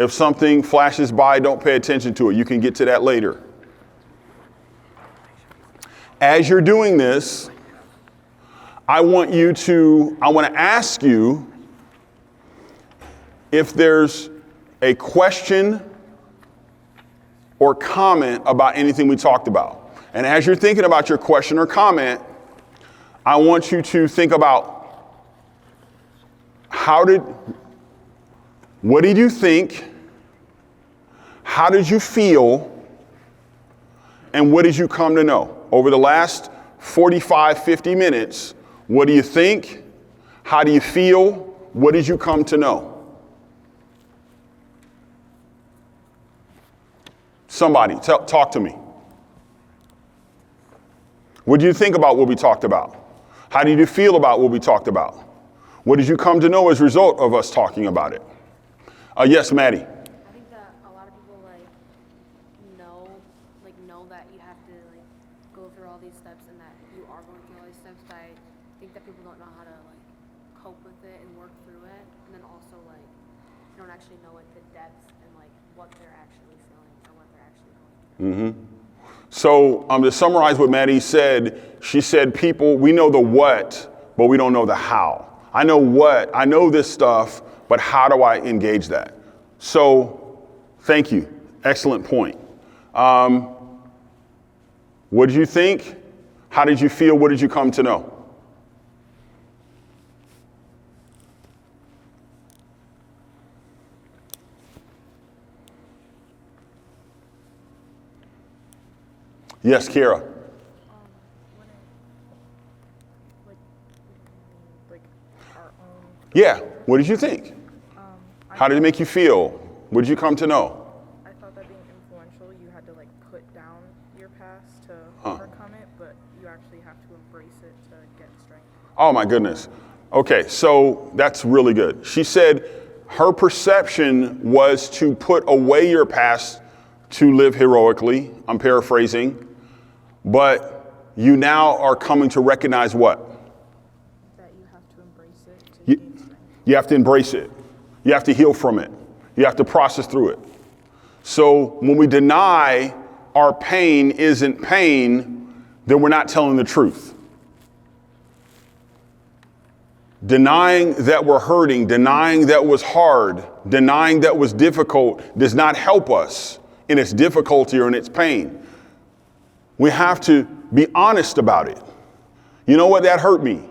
If something flashes by, don't pay attention to it. You can get to that later. As you're doing this, I want to ask you if there's a question or comment about anything we talked about. And as you're thinking about your question or comment, I want you to think about what did you think? How did you feel? And what did you come to know? Over the last 45, 50 minutes, what do you think? How do you feel? What did you come to know? Somebody, talk to me. What did you think about what we talked about? How did you feel about what we talked about? What did you come to know as a result of us talking about it? Yes, Maddie. I think that a lot of people know that you have to go through all these steps and that you are going through all these steps. But I think that people don't know how to cope with it and work through it, and then also don't actually know the depths and what they're actually feeling or what they're actually going through. Mm-hmm. So to summarize what Maddie said, she said we know the what, but we don't know the how. I know what, I know this stuff, but how do I engage that? So thank you. Excellent point. What did you think? How did you feel? What did you come to know? Yes, Kira. Our own. Yeah. What did you think? How did it make you feel? What did you come to know? I thought that being influential, you had to put down your past to overcome it, but you actually have to embrace it to get strength. Oh my goodness. Okay, so that's really good. She said her perception was to put away your past to live heroically. I'm paraphrasing. But you now are coming to recognize what? That you have to embrace it to gain strength. You have to embrace it. You have to heal from it. You have to process through it. So when we deny our pain isn't pain, then we're not telling the truth. Denying that we're hurting, denying that was hard, denying that was difficult does not help us in its difficulty or in its pain. We have to be honest about it. You know what? That hurt me.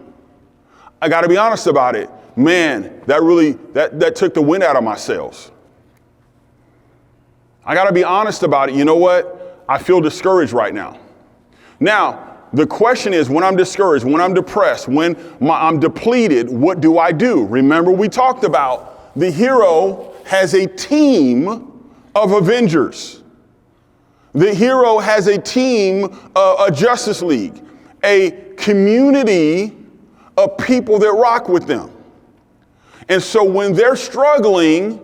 I got to be honest about it. Man, that took the wind out of my sails. I got to be honest about it. You know what? I feel discouraged right now. Now, the question is, when I'm discouraged, when I'm depressed, when I'm depleted, what do I do? Remember, we talked about the hero has a team of Avengers. The hero has a team, a Justice League, a community of people that rock with them. And so when they're struggling,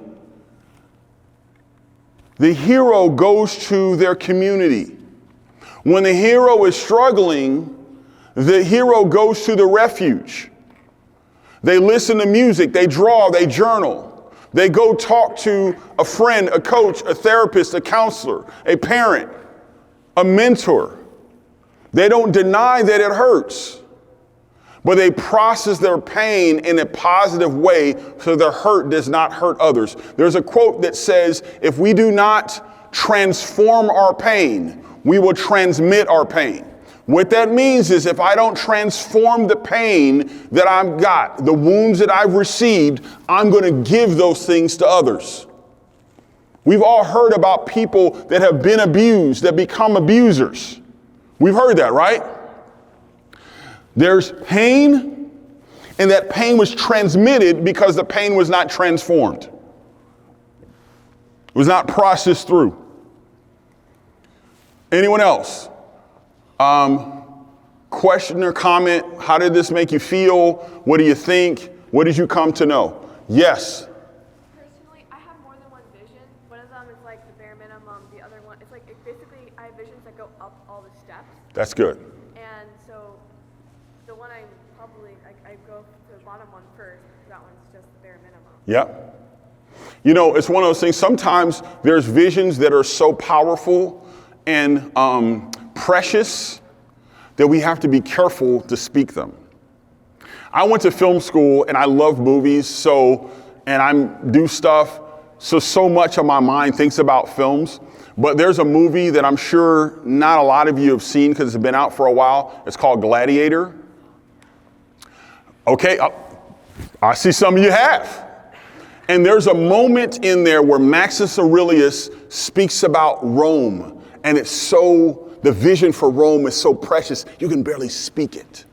the hero goes to their community. When the hero is struggling, the hero goes to the refuge. They listen to music, they draw, they journal. They go talk to a friend, a coach, a therapist, a counselor, a parent, a mentor. They don't deny that it hurts, but they process their pain in a positive way so their hurt does not hurt others. There's a quote that says, if we do not transform our pain, we will transmit our pain. What that means is if I don't transform the pain that I've got, the wounds that I've received, I'm going to give those things to others. We've all heard about people that have been abused, that become abusers. We've heard that, right? There's pain, and that pain was transmitted because the pain was not transformed. It was not processed through. Anyone else? Question or comment? How did this make you feel? What do you think? What did you come to know? Yes. Personally, I have more than one vision. One of them is like the bare minimum. The other one, it's like basically I have visions that go up all the steps. That's good. And so the one I probably, I go to the bottom one first. That one's just the bare minimum. Yep. You know, it's one of those things. Sometimes there's visions that are so powerful and precious that we have to be careful to speak them. I went to film school and I love movies, and I do stuff, so much of my mind thinks about films. But there's a movie that I'm sure not a lot of you have seen because it's been out for a while. It's called Gladiator. Okay, I see some of you have. And there's a moment in there where Maxus Aurelius speaks about Rome. And the vision for Rome is so precious, you can barely speak it.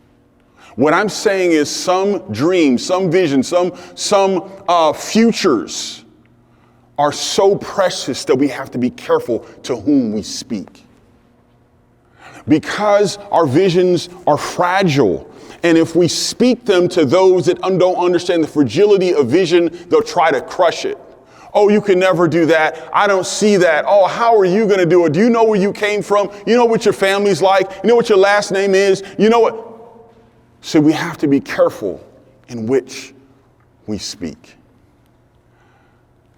What I'm saying is some dreams, some visions, some futures are so precious that we have to be careful to whom we speak. Because our visions are fragile. And if we speak them to those that don't understand the fragility of vision, they'll try to crush it. Oh, you can never do that. I don't see that. Oh, how are you going to do it? Do you know where you came from? You know what your family's like? You know what your last name is? You know what? So we have to be careful in which we speak.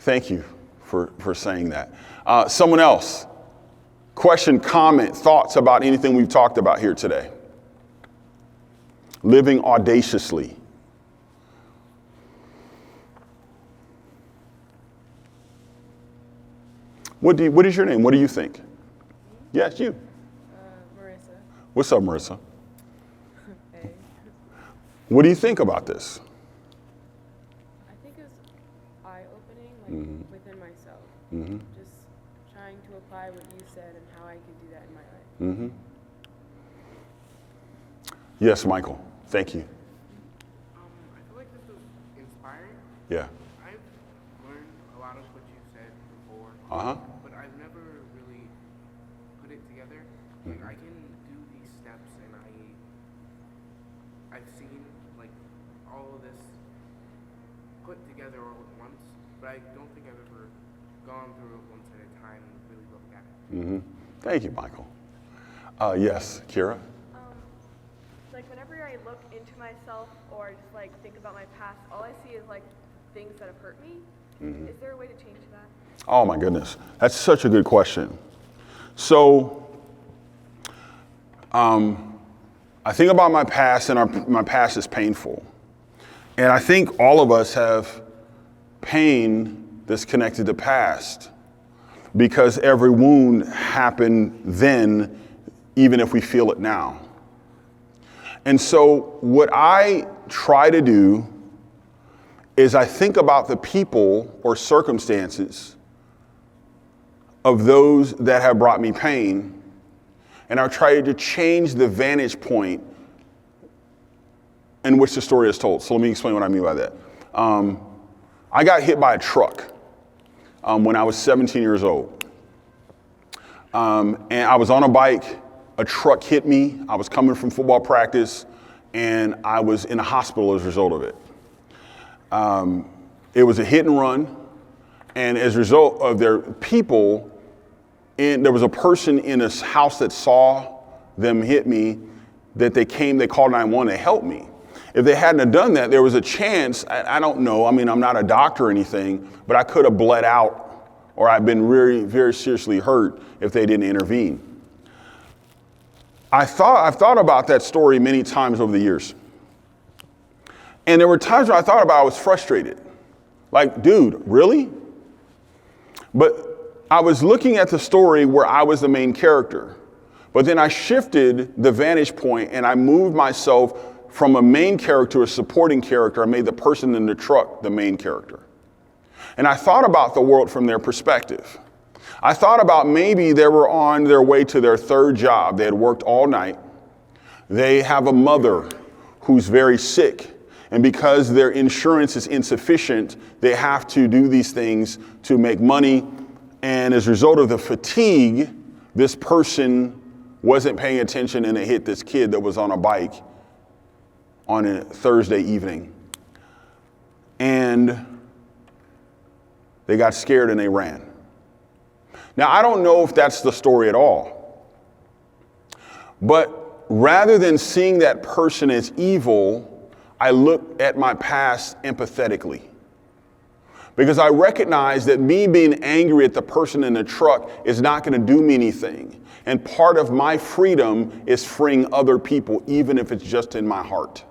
Thank you for saying that. Someone else? Question, comment, thoughts about anything we've talked about here today? Living audaciously. What is your name? What do you think? Yes, you. Marissa. What's up, Marissa? Hey. What do you think about this? I think it's eye-opening, within myself. Mm-hmm. Just trying to apply what you said and how I can do that in my life. Mm-hmm. Yes, Michael. Thank you. I feel like this was inspiring. Yeah. I've learned a lot of what you said before, Uh-huh. but I've never really put it together. Like I can do these steps, and I've seen like all of this put together all at once, but I don't think I've ever gone through it once at a time and really looked at it. Mm-hmm. Thank you, Michael. Yes, Kira. Like whenever I look into myself or just like think about my past, all I see is like things that have hurt me. Mm-hmm. Is there a way to change that? Oh my goodness, that's such a good question. So, I think about my past, and my past is painful. And I think all of us have pain that's connected to past, because every wound happened then, even if we feel it now. And so what I try to do is I think about the people or circumstances of those that have brought me pain, and I try to change the vantage point in which the story is told. So let me explain what I mean by that. I got hit by a truck when I was 17 years old. And I was on a bike, a truck hit me. I was coming from football practice, and I was in a hospital as a result of it. It was a hit and run, and as a result of their people, there was a person in a house that saw them hit me, that they called 911, they helped me. If they hadn't have done that, there was a chance, I don't know, I mean, I'm not a doctor or anything, but I could have bled out, or I've been very, very seriously hurt if they didn't intervene. I've thought about that story many times over the years. And there were times when I thought about it, I was frustrated. Like, dude, really? But I was looking at the story where I was the main character. But then I shifted the vantage point and I moved myself from a main character to a supporting character. I made the person in the truck the main character. And I thought about the world from their perspective. I thought about maybe they were on their way to their third job. They had worked all night. They have a mother who's very sick. And because their insurance is insufficient, they have to do these things to make money And as a result of the fatigue, this person wasn't paying attention and it hit this kid that was on a bike on a Thursday evening. And they got scared and they ran. Now, I don't know if that's the story at all. But rather than seeing that person as evil, I look at my past empathetically. Because I recognize that me being angry at the person in the truck is not going to do me anything. And part of my freedom is freeing other people, even if it's just in my heart.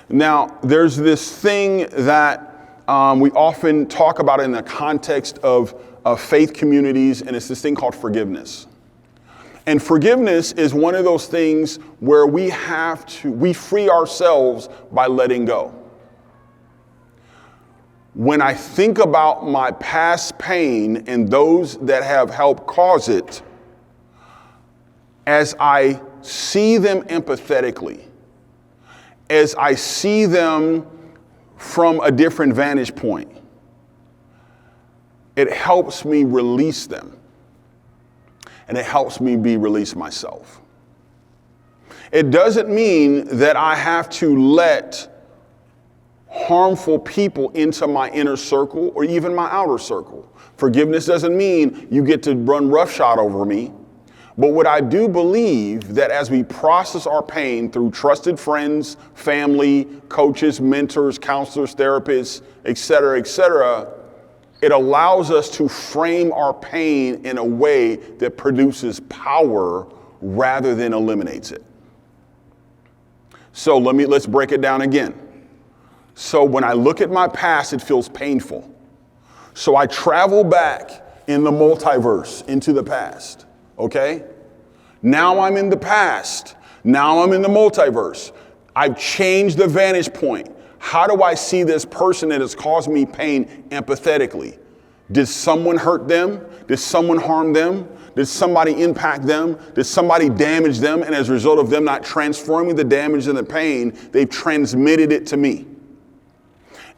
Now, there's this thing that we often talk about in the context of faith communities, and it's this thing called forgiveness. And forgiveness is one of those things where we free ourselves by letting go. When I think about my past pain and those that have helped cause it, as I see them empathetically, as I see them from a different vantage point, it helps me release them. And it helps me release myself. It doesn't mean that I have to let harmful people into my inner circle or even my outer circle. Forgiveness doesn't mean you get to run roughshod over me. But what I do believe that as we process our pain through trusted friends, family, coaches, mentors, counselors, therapists, et cetera, it allows us to frame our pain in a way that produces power rather than eliminates it. So let's break it down again. So when I look at my past, it feels painful. So I travel back in the multiverse into the past, okay? Now I'm in the past. Now I'm in the multiverse. I've changed the vantage point. How do I see this person that has caused me pain empathetically? Did someone hurt them? Did someone harm them? Did somebody impact them? Did somebody damage them? And as a result of them not transforming the damage and the pain, they've transmitted it to me.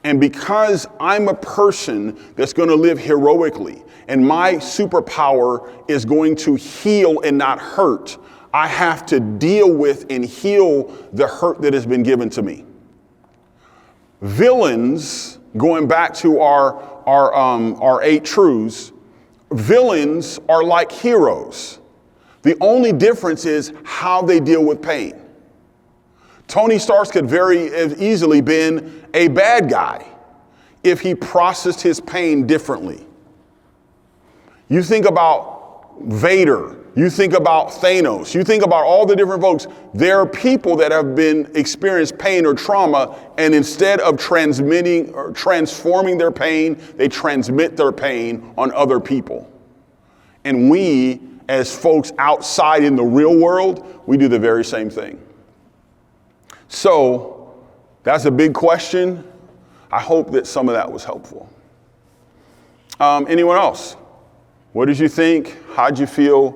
And because I'm a person that's going to live heroically, and my superpower is going to heal and not hurt, I have to deal with and heal the hurt that has been given to me. Villains, going back to our 8 truths, villains are like heroes. The only difference is how they deal with pain. Tony Stark could very easily been a bad guy if he processed his pain differently. You think about Vader, you think about Thanos, you think about all the different folks. There are people that have experienced pain or trauma, and instead of transmitting or transforming their pain, they transmit their pain on other people. And we, as folks outside in the real world, we do the very same thing. So that's a big question. I hope that some of that was helpful. Anyone else? What did you think? How'd you feel?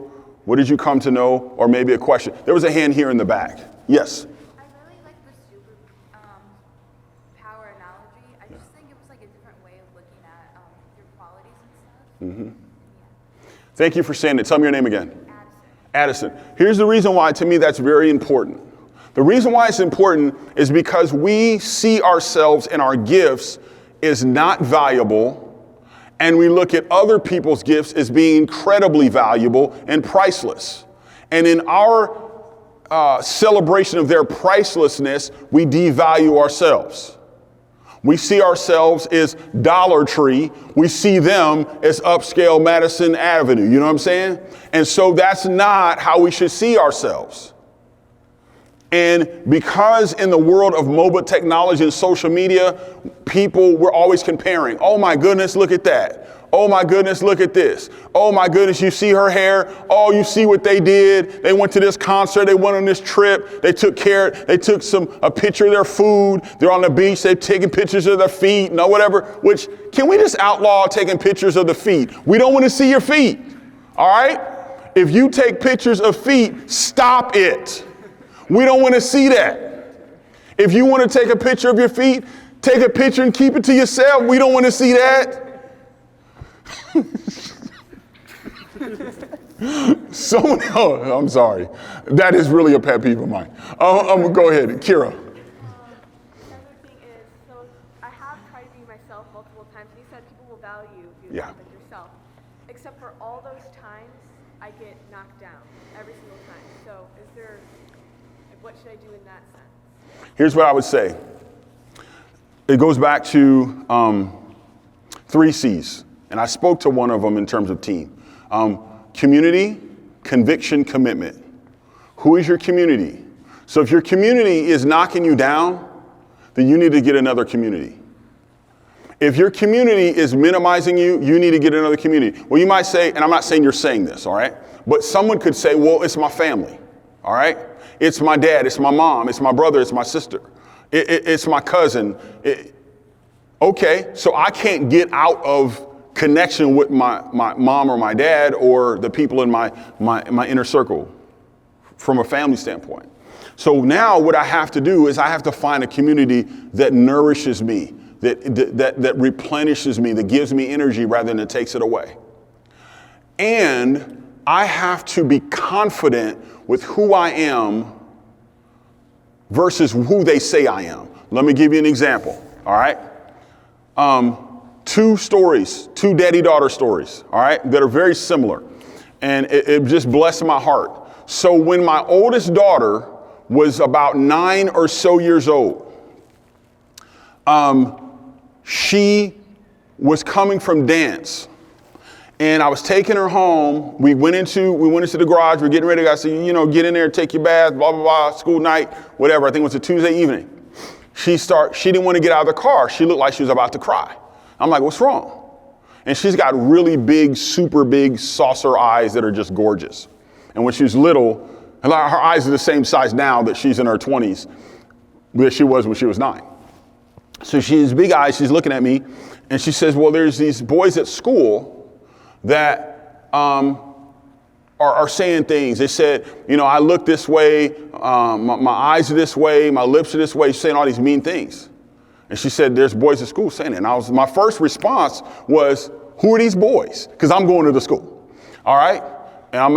What did you come to know? Or maybe a question. There was a hand here in the back. Yes. I really like the super power analogy. I just think it was like a different way of looking at your qualities and stuff. Yeah. Thank you for saying it. Tell me your name again. Addison. Here's the reason why, to me, that's very important. The reason why it's important is because we see ourselves and our gifts as not valuable, and we look at other people's gifts as being incredibly valuable and priceless. And in our celebration of their pricelessness, we devalue ourselves. We see ourselves as Dollar Tree. We see them as upscale Madison Avenue. You know what I'm saying? And so that's not how we should see ourselves. And because in the world of mobile technology and social media, we're always comparing. Oh my goodness, look at that. Oh my goodness, look at this. Oh my goodness, you see her hair. Oh, you see what they did. They went to this concert. They went on this trip. They took a picture of their food. They're on the beach. They've taken pictures of their feet and whatever, which can we just outlaw taking pictures of the feet? We don't want to see your feet. All right. If you take pictures of feet, stop it. We don't want to see that. If you want to take a picture of your feet, take a picture and keep it to yourself. We don't want to see that. Someone else, I'm sorry. That is really a pet peeve of mine. Go ahead, Kira. Another thing is, so I have tried to be myself multiple times. You said people will value you Yeah. like yourself. Except for all those times, I get knocked down every single time. So is there, like, what should I do in that sense? Here's what I would say. It goes back to 3 C's. And I spoke to one of them in terms of team. Community, conviction, commitment. Who is your community? So if your community is knocking you down, then you need to get another community. If your community is minimizing you, you need to get another community. Well, you might say, and I'm not saying you're saying this, all right? But someone could say, well, it's my family, all right? It's my dad, it's my mom, it's my brother, it's my sister. It's my cousin. Okay, so I can't get out of connection with my mom or my dad or the people in my inner circle from a family standpoint. So now what I have to do is I have to find a community that nourishes me, that replenishes me, that gives me energy rather than it takes it away. And I have to be confident with who I am versus who they say I am. Let me give you an example, all right? 2 stories, 2 daddy-daughter stories, all right, that are very similar. And it just blessed my heart. So when my oldest daughter was about 9 or so years old, she was coming from dance. And I was taking her home. We went into the garage. We're getting ready. I said, get in there, take your bath, blah, blah, blah, school night, whatever. I think it was a Tuesday evening. She didn't want to get out of the car. She looked like she was about to cry. I'm like, what's wrong? And she's got really big, super big saucer eyes that are just gorgeous. And when she was little, her eyes are the same size now that she's in her 20s that she was when she was 9. So she has big eyes. She's looking at me and she says, well, there's these boys at school that are saying things. They said, I look this way, my eyes are this way, my lips are this way, saying all these mean things. And she said, there's boys at school saying it. And my first response was, who are these boys? Because I'm going to the school. All right? And I'm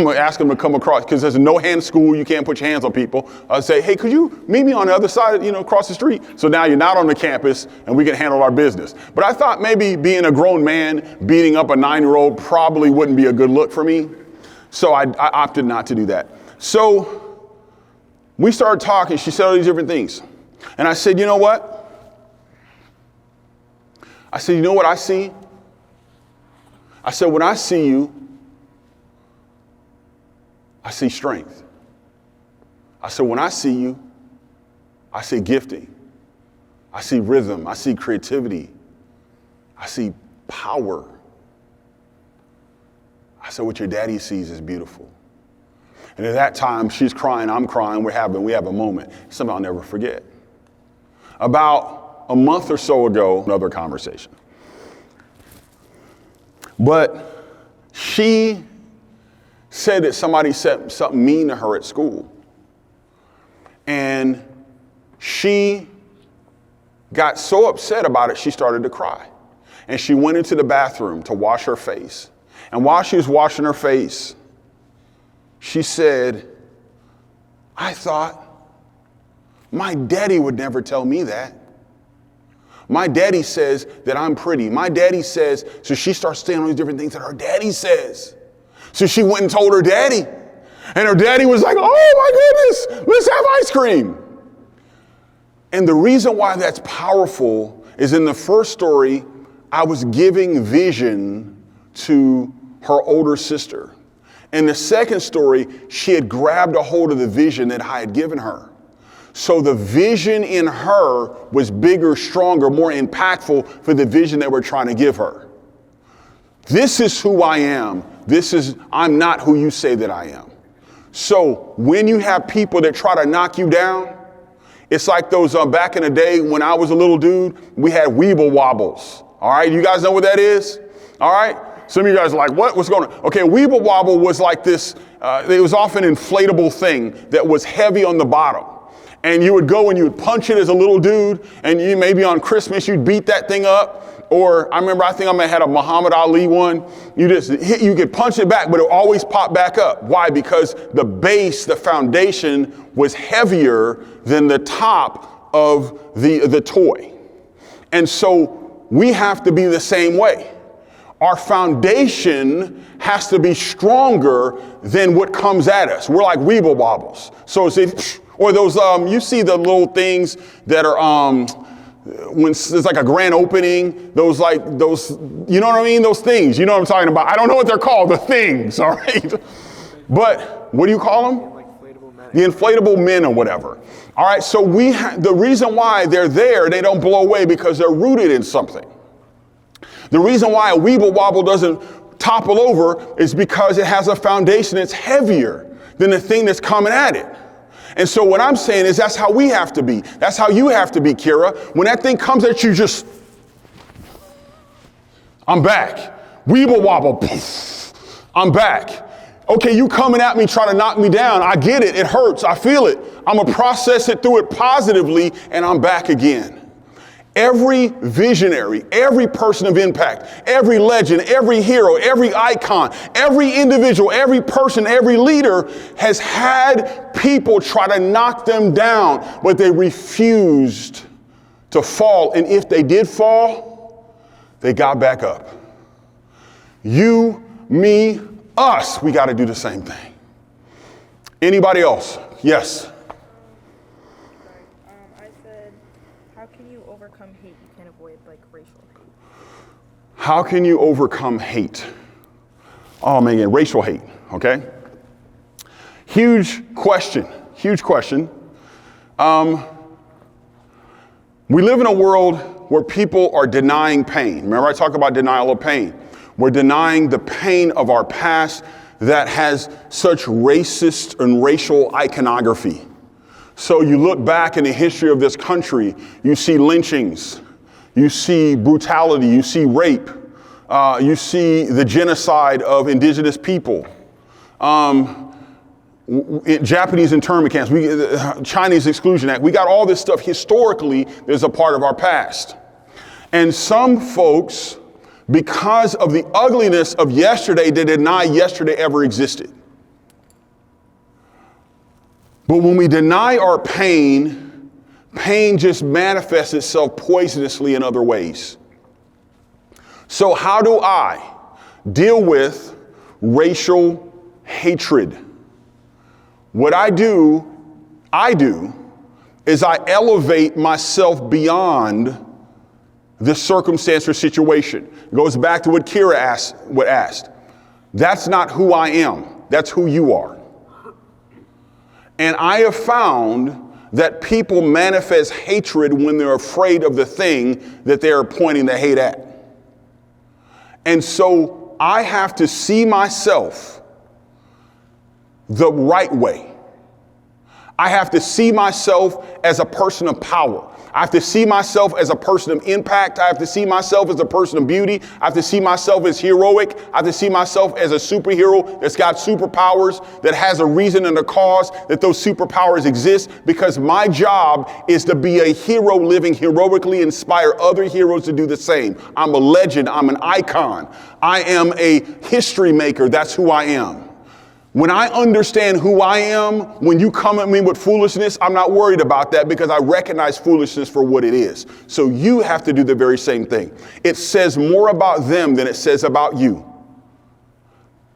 going to ask them to come across, because there's a no-hand school. You can't put your hands on people. I'll say, hey, could you meet me on the other side, across the street? So now you're not on the campus and we can handle our business. But I thought maybe being a grown man, beating up a 9-year-old probably wouldn't be a good look for me. So I opted not to do that. So we started talking. She said all these different things. And I said, you know what? I said, you know what I see? I said, when I see you, I see strength. I said, when I see you, I see gifting. I see rhythm. I see creativity. I see power. I said, what your daddy sees is beautiful. And at that time, she's crying, I'm crying, we have a moment. Something I'll never forget. About a month or so ago, another conversation. But she said that somebody said something mean to her at school. And she got so upset about it, she started to cry. And she went into the bathroom to wash her face. And while she was washing her face, she said, I thought my daddy would never tell me that. My daddy says that I'm pretty. My daddy says, so she starts saying all these different things that her daddy says. So she went and told her daddy. And her daddy was like, oh my goodness, let's have ice cream. And the reason why that's powerful is in the first story, I was giving vision to her older sister. In the second story, she had grabbed a hold of the vision that I had given her. So the vision in her was bigger, stronger, more impactful for the vision that we're trying to give her. This is who I am. I'm not who you say that I am. So when you have people that try to knock you down, it's like those back in the day when I was a little dude, we had weeble wobbles. All right, you guys know what that is? All right. Some of you guys are like, what? What's going on? Okay, weeble wobble was like this, it was often an inflatable thing that was heavy on the bottom. And you would go and you would punch it as a little dude, and you maybe on Christmas you'd beat that thing up. Or I remember, I think I had a Muhammad Ali one. You could punch it back, but it would always pop back up. Why? Because the base, the foundation was heavier than the top of the toy. And so we have to be the same way. Our foundation has to be stronger than what comes at us. We're like weeble wobbles. So it's, or those, you see the little things that are, when it's like a grand opening, those, you know what I mean? Those things, you know what I'm talking about? I don't know what they're called, the things, all right? But what do you call them? The inflatable men or whatever. All right, so the reason why they're there, they don't blow away because they're rooted in something. The reason why a weeble wobble doesn't topple over is because it has a foundation that's heavier than the thing that's coming at it. And so what I'm saying is that's how we have to be. That's how you have to be, Kira. When that thing comes at you, just, I'm back. Weeble wobble, poof, I'm back. Okay, you coming at me trying to knock me down. I get it. It hurts. I feel it. I'm going to process it through it positively, and I'm back again. Every visionary, every person of impact, every legend, every hero, every icon, every individual, every person, every leader has had people try to knock them down, but they refused to fall. And if they did fall, they got back up. You, me, us, we got to do the same thing. Anybody else? Yes. How can you overcome hate? You can't avoid like racial hate. How can you overcome hate? Oh man, racial hate, okay? Huge question. We live in a world where people are denying pain. Remember I talk about denial of pain. We're denying the pain of our past that has such racist and racial iconography. So you look back in the history of this country, you see lynchings, you see brutality, you see rape, you see the genocide of indigenous people, Japanese internment camps, Chinese Exclusion Act. We got all this stuff historically that's a part of our past. And some folks, because of the ugliness of yesterday, they deny yesterday ever existed. But when we deny our pain, pain just manifests itself poisonously in other ways. So how do I deal with racial hatred? What I do is I elevate myself beyond the circumstance or situation. It goes back to what Kira asked. That's not who I am. That's who you are. And I have found that people manifest hatred when they're afraid of the thing that they're pointing the hate at. And so I have to see myself the right way. I have to see myself as a person of power. I have to see myself as a person of impact. I have to see myself as a person of beauty. I have to see myself as heroic. I have to see myself as a superhero that's got superpowers, that has a reason and a cause that those superpowers exist, because my job is to be a hero living heroically, inspire other heroes to do the same. I'm a legend. I'm an icon. I am a history maker. That's who I am. When I understand who I am, when you come at me with foolishness, I'm not worried about that because I recognize foolishness for what it is. So you have to do the very same thing. It says more about them than it says about you.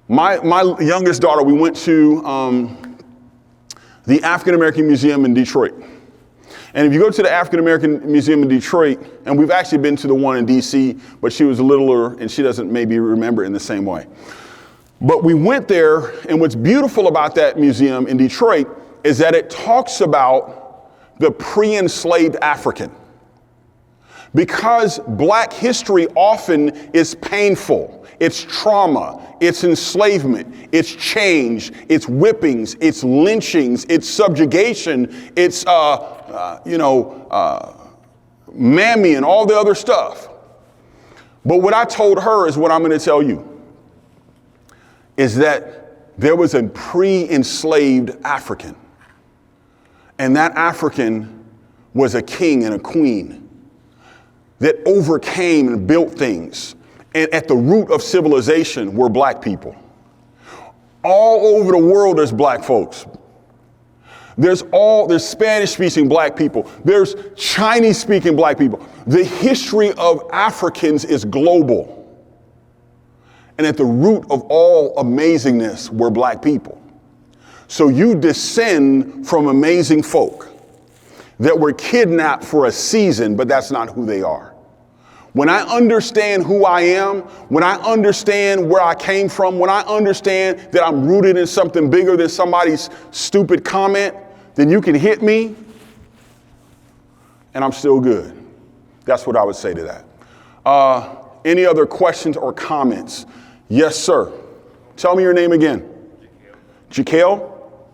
My youngest daughter, we went to the African American Museum in Detroit. And if you go to the African American Museum in Detroit, and we've actually been to the one in DC, but she was littler and she doesn't maybe remember it in the same way. But we went there, and what's beautiful about that museum in Detroit is that it talks about the pre-enslaved African. Because Black history often is painful. It's trauma, it's enslavement, it's change, it's whippings, it's lynchings, it's subjugation, it's, mammy and all the other stuff. But what I told her is what I'm going to tell you. Is that there was a pre-enslaved African. And that African was a king and a queen that overcame and built things. And at the root of civilization were black people. All over the world, there's black folks. There's Spanish-speaking black people. There's Chinese-speaking black people. The history of Africans is global. And at the root of all amazingness were black people. So you descend from amazing folk that were kidnapped for a season, but that's not who they are. When I understand who I am, when I understand where I came from, when I understand that I'm rooted in something bigger than somebody's stupid comment, then you can hit me and I'm still good. That's what I would say to that. Any other questions or comments? Yes, sir. Tell me your name again. Jaquel?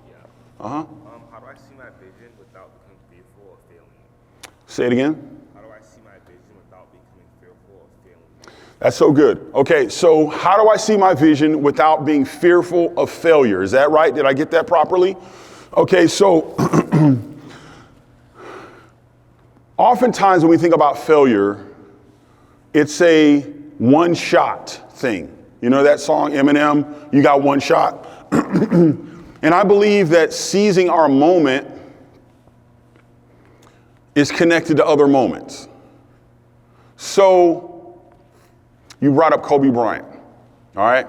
Yeah. Uh-huh. How do I see my vision without becoming fearful of failing? Say it again. How do I see my vision without becoming fearful of failing? That's so good. Okay, so how do I see my vision without being fearful of failure? Is that right? Did I get that properly? Okay, so oftentimes when we think about failure, it's a one-shot thing. You know that song, Eminem, You Got One Shot? And I believe that seizing our moment is connected to other moments. So you brought up Kobe Bryant, all right?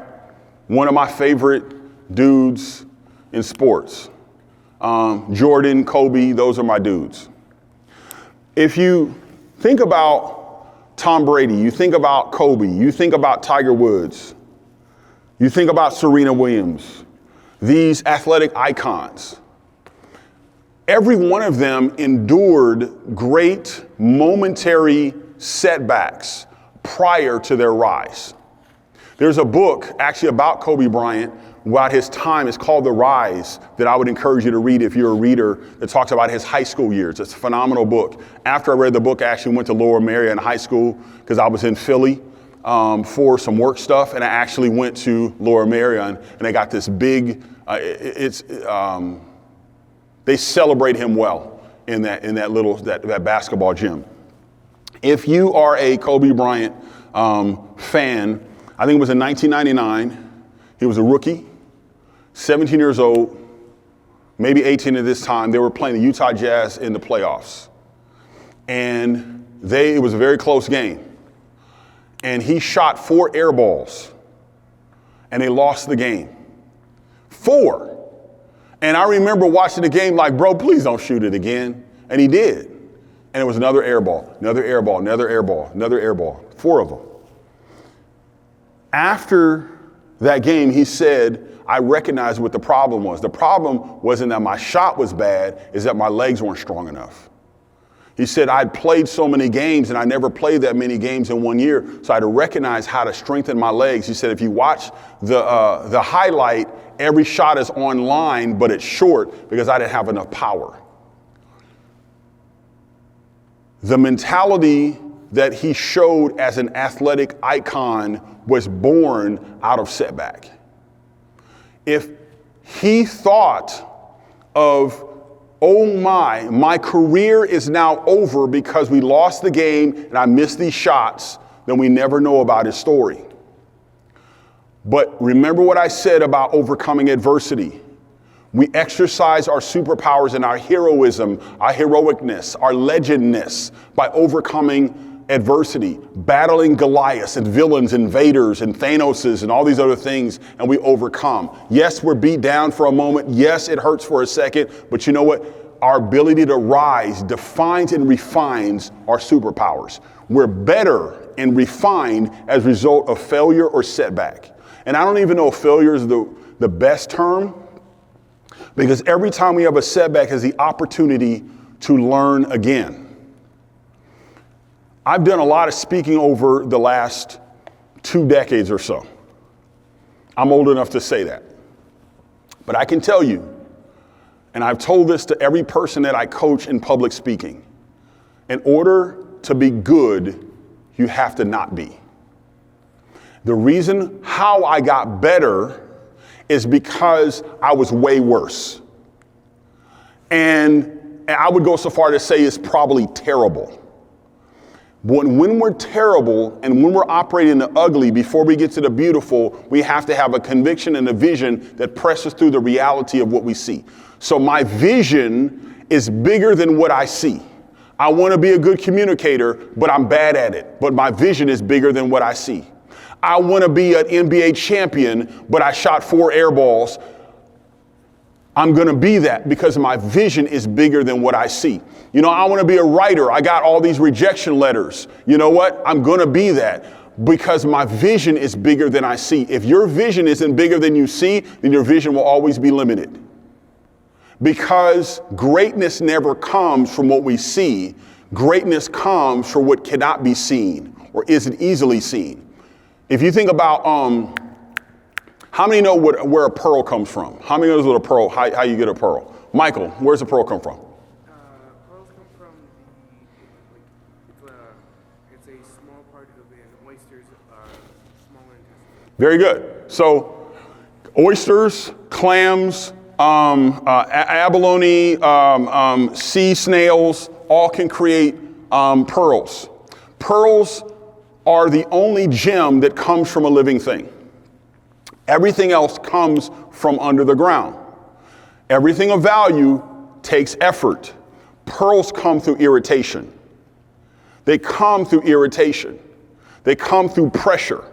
One of my favorite dudes in sports. Jordan, Kobe, those are my dudes. If you think about Tom Brady, you think about Kobe, you think about Tiger Woods, you think about Serena Williams, these athletic icons. Every one of them endured great momentary setbacks prior to their rise. There's a book actually about Kobe Bryant, about his time. It's called The Rise, that I would encourage you to read if you're a reader, that talks about his high school years. It's a phenomenal book. After I read the book, I actually went to Lower Merion High School because I was in Philly for some work stuff, and I actually went to Lower Merion, and they got this big, they celebrate him well in that basketball gym. If you are a Kobe Bryant fan, I think it was in 1999. He was a rookie, 17 years old, maybe 18 at this time. They were playing the Utah Jazz in the playoffs. And it was a very close game. And he shot 4 air balls, and they lost the game. 4. And I remember watching the game like, bro, please don't shoot it again. And he did. And it was another air ball, another air ball, another air ball, another air ball, 4 of them. After that game, he said, I recognized what the problem was. The problem wasn't that my shot was bad, is that my legs weren't strong enough. He said, I'd played so many games and I never played that many games in 1 year. So I had to recognize how to strengthen my legs. He said, if you watch the highlight, every shot is online, but it's short because I didn't have enough power. The mentality that he showed as an athletic icon was born out of setback. If he thought of, oh my career is now over because we lost the game and I missed these shots, then we never know about his story. But remember what I said about overcoming adversity. We exercise our superpowers and our heroism, our heroicness, our legendness by overcoming adversity, battling Goliaths and villains, invaders and Thanoses and all these other things, and we overcome. Yes, we're beat down for a moment. Yes, it hurts for a second, but you know what? Our ability to rise defines and refines our superpowers. We're better and refined as a result of failure or setback. And I don't even know if failure is the best term, because every time we have a setback is the opportunity to learn again. I've done a lot of speaking over the last 2 decades or so. I'm old enough to say that. But I can tell you, and I've told this to every person that I coach in public speaking, in order to be good, you have to not be. The reason how I got better is because I was way worse. And and I would go so far to say it's probably terrible. But when we're terrible and when we're operating in the ugly, before we get to the beautiful, we have to have a conviction and a vision that presses through the reality of what we see. So my vision is bigger than what I see. I want to be a good communicator, but I'm bad at it. But my vision is bigger than what I see. I want to be an NBA champion, but I shot 4 air balls. I'm going to be that because my vision is bigger than what I see. You know, I want to be a writer. I got all these rejection letters. You know what? I'm going to be that because my vision is bigger than I see. If your vision isn't bigger than you see, then your vision will always be limited. Because greatness never comes from what we see. Greatness comes from what cannot be seen or isn't easily seen. If you think about, how many know where a pearl comes from? How many knows what a pearl, how you get a pearl? Michael, where's a pearl come from? Pearls come from it's a small part of an oyster's smaller intestine. Very good. So oysters, clams, abalone, sea snails, all can create pearls. Pearls are the only gem that comes from a living thing. Everything else comes from under the ground. Everything of value takes effort. Pearls come through irritation. They come through irritation. They come through pressure.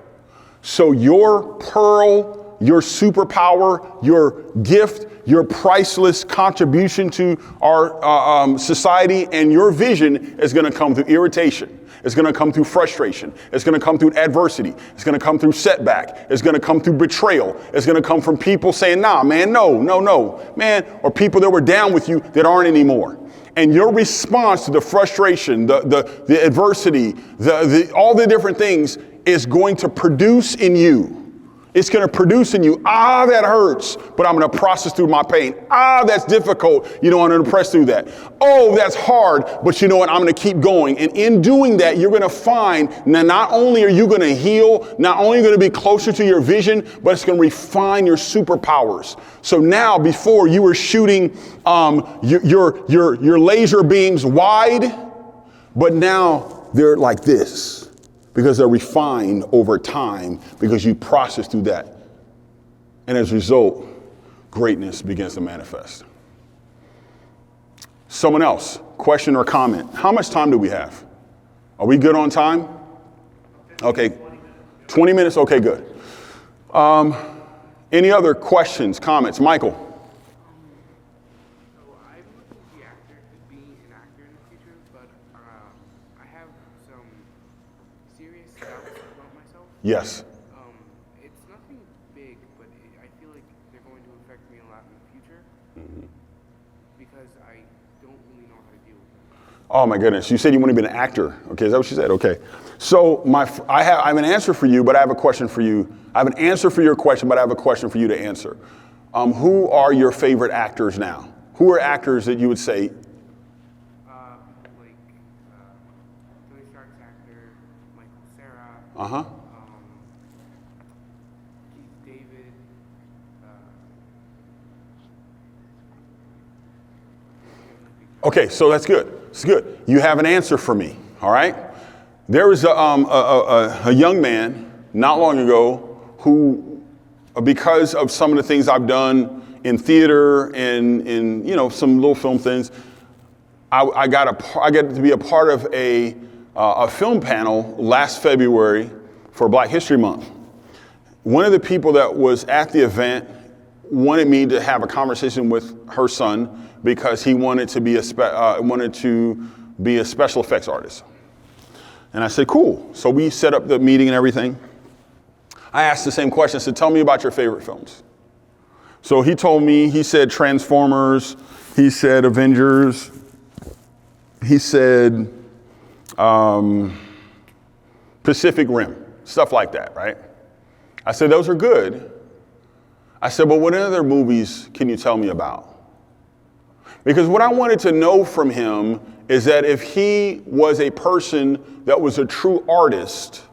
So your pearl, your superpower, your gift, your priceless contribution to our society and your vision is going to come through irritation. It's going to come through frustration. It's going to come through adversity. It's going to come through setback. It's going to come through betrayal. It's going to come from people saying, nah, man, no, man, or people that were down with you that aren't anymore. And your response to the frustration, the adversity, all the different things is going to produce in you. It's going to produce in you, that hurts, but I'm going to process through my pain. That's difficult. You know, I'm going to press through that. Oh, that's hard, but you know what? I'm going to keep going. And in doing that, you're going to find that not only are you going to heal, not only are you going to be closer to your vision, but it's going to refine your superpowers. So now, before you were shooting your laser beams wide, but now they're like this. Because they're refined over time because you process through that. And as a result, greatness begins to manifest. Someone else, question or comment. How much time do we have? Are we good on time? Okay, 20 minutes, okay, good. Any other questions, comments? Michael? So I'm looking to be an actor in the future, but I have some serious doubts about myself. Yes. It's nothing big, but I feel like they're going to affect me a lot in the future because I don't really know how to deal with them. Oh my goodness, you said you want to be an actor. Okay, is that what you said? Okay. So I have an answer for you, but I have a question for you. I have an answer for your question, but I have a question for you to answer. Who are your favorite actors now? Who are actors that you would say? Tony Stark's actor, Michael Cera. Uh-huh. Keith David. Okay, so that's good. It's good. You have an answer for me, all right? There was a young man not long ago who, because of some of the things I've done in theater and in some little film things, I got to be a part of a film panel last February for Black History Month. One of the people that was at the event wanted me to have a conversation with her son because he wanted to be a special effects artist. And I said, cool. So we set up the meeting and everything. I asked the same question. I said, tell me about your favorite films. So he told me, he said Transformers, he said Avengers, he said Pacific Rim, stuff like that, right? I said, those are good. I said, but what other movies can you tell me about? Because what I wanted to know from him is that if he was a person that was a true artist,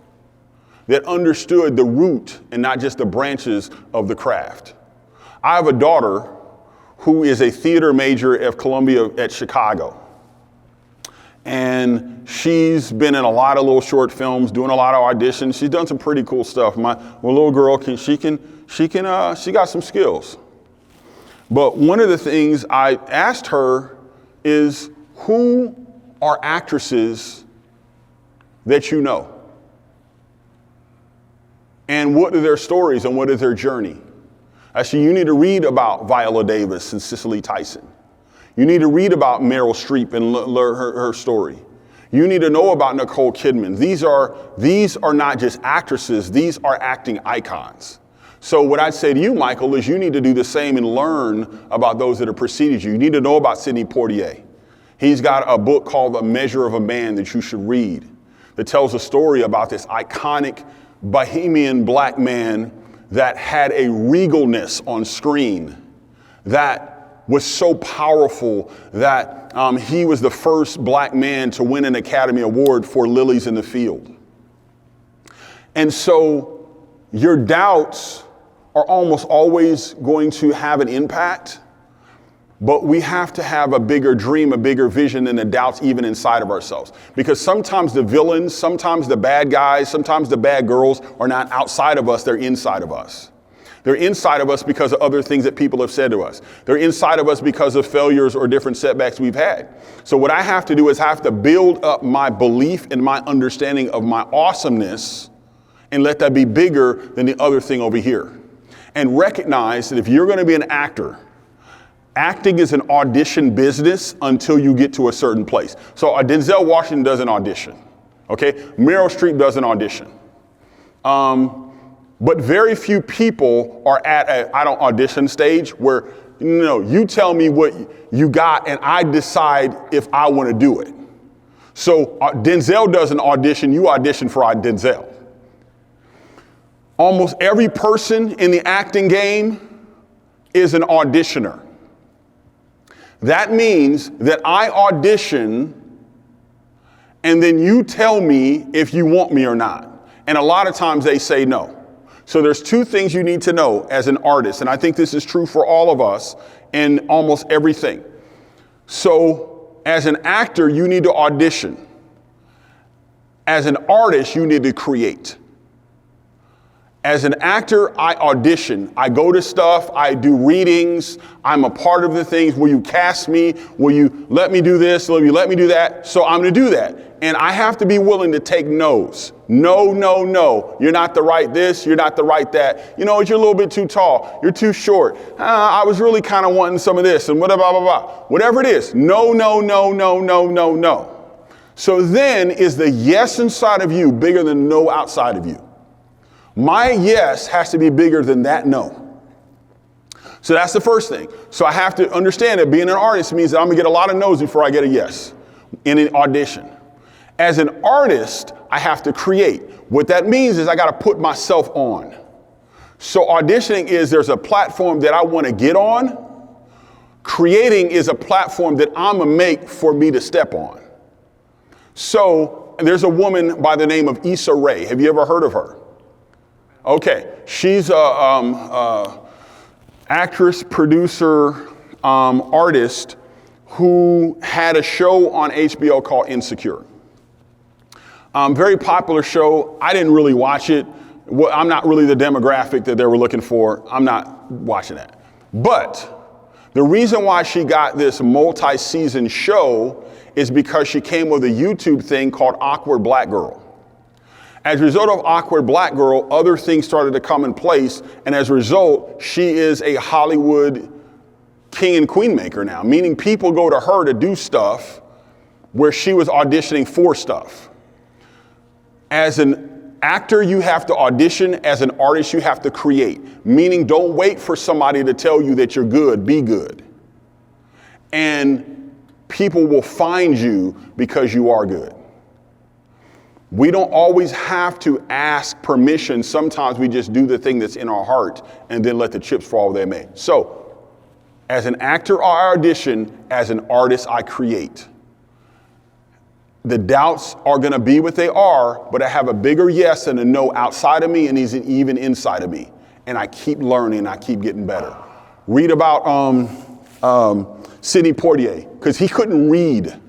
that understood the root and not just the branches of the craft. I have a daughter who is a theater major at Columbia at Chicago. And she's been in a lot of little short films, doing a lot of auditions. She's done some pretty cool stuff. My little girl she got some skills. But one of the things I asked her is, who are actresses that you know? And what are their stories and what is their journey? I said, you need to read about Viola Davis and Cicely Tyson. You need to read about Meryl Streep and learn her story. You need to know about Nicole Kidman. These are not just actresses, these are acting icons. So what I'd say to you, Michael, is you need to do the same and learn about those that have preceded you. You need to know about Sidney Poitier. He's got a book called The Measure of a Man that you should read that tells a story about this iconic bohemian black man that had a regalness on screen that was so powerful that he was the first black man to win an Academy Award for Lilies in the Field. And so your doubts are almost always going to have an impact, but we have to have a bigger dream, a bigger vision than the doubts even inside of ourselves. Because sometimes the villains, sometimes the bad guys, sometimes the bad girls are not outside of us, they're inside of us. They're inside of us because of other things that people have said to us. They're inside of us because of failures or different setbacks we've had. So what I have to do is I have to build up my belief and my understanding of my awesomeness and let that be bigger than the other thing over here. And recognize that if you're going to be an actor, acting is an audition business until you get to a certain place. So Denzel Washington does an audition. Okay? Meryl Streep does an audition. But very few people are at a I don't audition stage where, you tell me what you got and I decide if I want to do it. So Denzel does an audition, you audition for Denzel. Almost every person in the acting game is an auditioner. That means that I audition and then you tell me if you want me or not. And a lot of times they say no. So there's two things you need to know as an artist, and I think this is true for all of us in almost everything. So as an actor, you need to audition. As an artist, you need to create. As an actor, I audition. I go to stuff, I do readings, I'm a part of the things. Will you cast me? Will you let me do this? Will you let me do that? So I'm going to do that. And I have to be willing to take no's. No, no, no. You're not the right this, you're not the right that. You're a little bit too tall, you're too short. I was really kind of wanting some of this and blah, blah, blah, blah. Whatever it is. No, no, no, no, no, no, no. So then is the yes inside of you bigger than no outside of you? My yes has to be bigger than that no. So that's the first thing. So I have to understand that being an artist means that I'm gonna get a lot of no's before I get a yes in an audition. As an artist, I have to create. What that means is I gotta put myself on. So auditioning is there's a platform that I wanna get on. Creating is a platform that I'm gonna make for me to step on. So there's a woman by the name of Issa Rae. Have you ever heard of her? Okay, she's a actress, producer, artist who had a show on HBO called Insecure. Very popular show. I didn't really watch it. I'm not really the demographic that they were looking for. I'm not watching that. But the reason why she got this multi-season show is because she came with a YouTube thing called Awkward Black Girl. As a result of Awkward Black Girl, other things started to come in place, and as a result, she is a Hollywood king and queen maker now, meaning people go to her to do stuff where she was auditioning for stuff. As an actor, you have to audition. As an artist, you have to create, meaning don't wait for somebody to tell you that you're good, be good. And people will find you because you are good. We don't always have to ask permission. Sometimes we just do the thing that's in our heart and then let the chips fall where they may. So, as an actor, I audition. As an artist, I create. The doubts are going to be what they are, but I have a bigger yes and a no outside of me and even inside of me. And I keep learning, I keep getting better. Read about Sidney Poitier, because he couldn't read.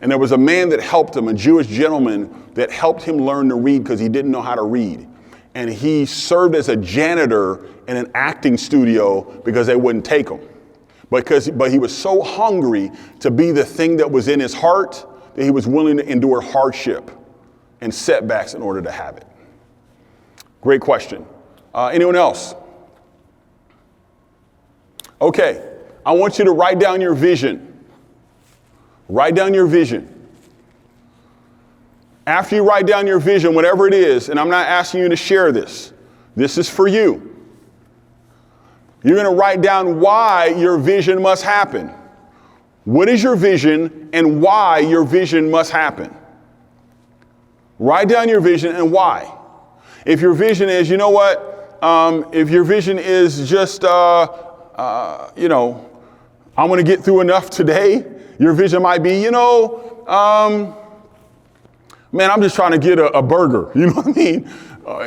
And there was a man that helped him, a Jewish gentleman that helped him learn to read because he didn't know how to read. And he served as a janitor in an acting studio because they wouldn't take him. But he was so hungry to be the thing that was in his heart that he was willing to endure hardship and setbacks in order to have it. Great question. Anyone else? Okay, I want you to write down your vision. Write down your vision. After you write down your vision, whatever it is, and I'm not asking you to share this, this is for you. You're going to write down why your vision must happen. What is your vision and why your vision must happen? Write down your vision and why. If your vision is, you know what? If your vision is just, I want to get through enough today. Your vision might be, man, I'm just trying to get a burger. You know what I mean?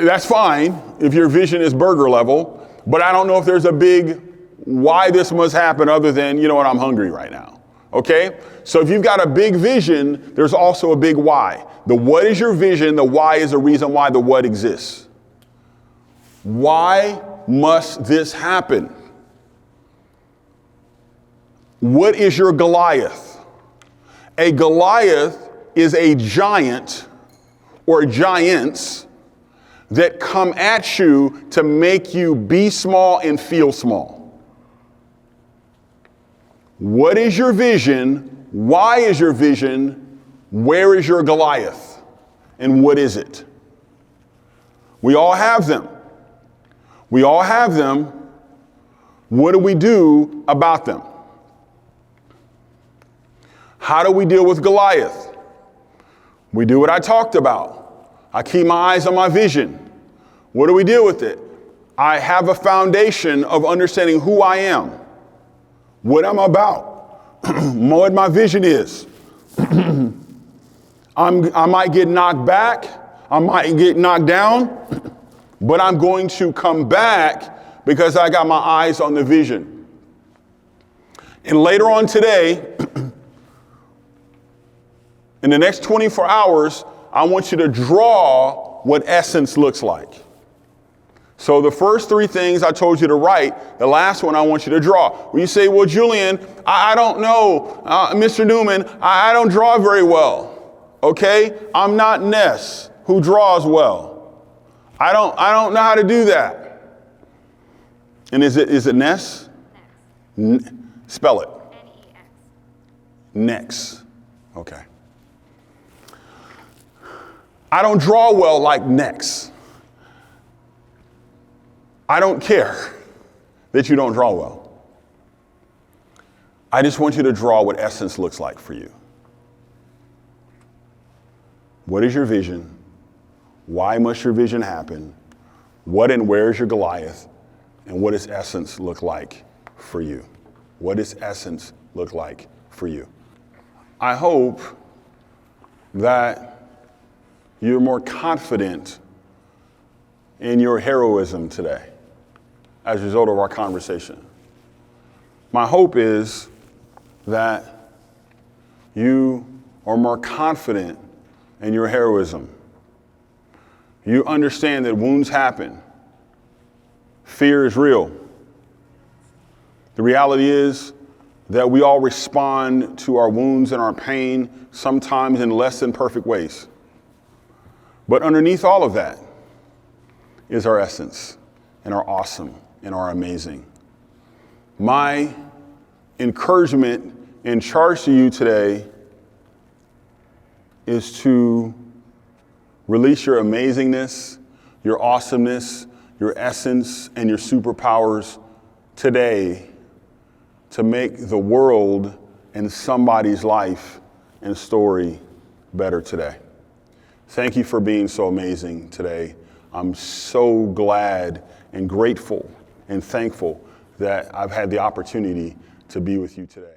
That's fine if your vision is burger level, but I don't know if there's a big why this must happen other than, you know what, I'm hungry right now. Okay? So if you've got a big vision, there's also a big why. The what is your vision, the why is the reason why the what exists. Why must this happen? What is your Goliath? A Goliath is a giant or giants that come at you to make you be small and feel small. What is your vision? Why is your vision? Where is your Goliath? And what is it? We all have them. We all have them. What do we do about them? How do we deal with Goliath? We do what I talked about. I keep my eyes on my vision. What do we deal with it? I have a foundation of understanding who I am, what I'm about, what my vision is. I might get knocked back. I might get knocked down, but I'm going to come back because I got my eyes on the vision. And later on today, in the next 24 hours, I want you to draw what essence looks like. So the first three things I told you to write, the last one I want you to draw. When you say, well, Julian, I don't know, Mr. Newman, I don't draw very well. Okay? I'm not Ness, who draws well. I don't know how to do that. And is it Ness? Spell it. N-E-X. Next. Okay. I don't draw well like Nex. I don't care that you don't draw well. I just want you to draw what essence looks like for you. What is your vision? Why must your vision happen? What and where is your Goliath? And what does essence look like for you? What does essence look like for you? I hope that you're more confident in your heroism today as a result of our conversation. My hope is that you are more confident in your heroism. You understand that wounds happen. Fear is real. The reality is that we all respond to our wounds and our pain, sometimes in less than perfect ways. But underneath all of that is our essence and our awesome and our amazing. My encouragement and charge to you today is to release your amazingness, your awesomeness, your essence, and your superpowers today to make the world and somebody's life and story better today. Thank you for being so amazing today. I'm so glad and grateful and thankful that I've had the opportunity to be with you today.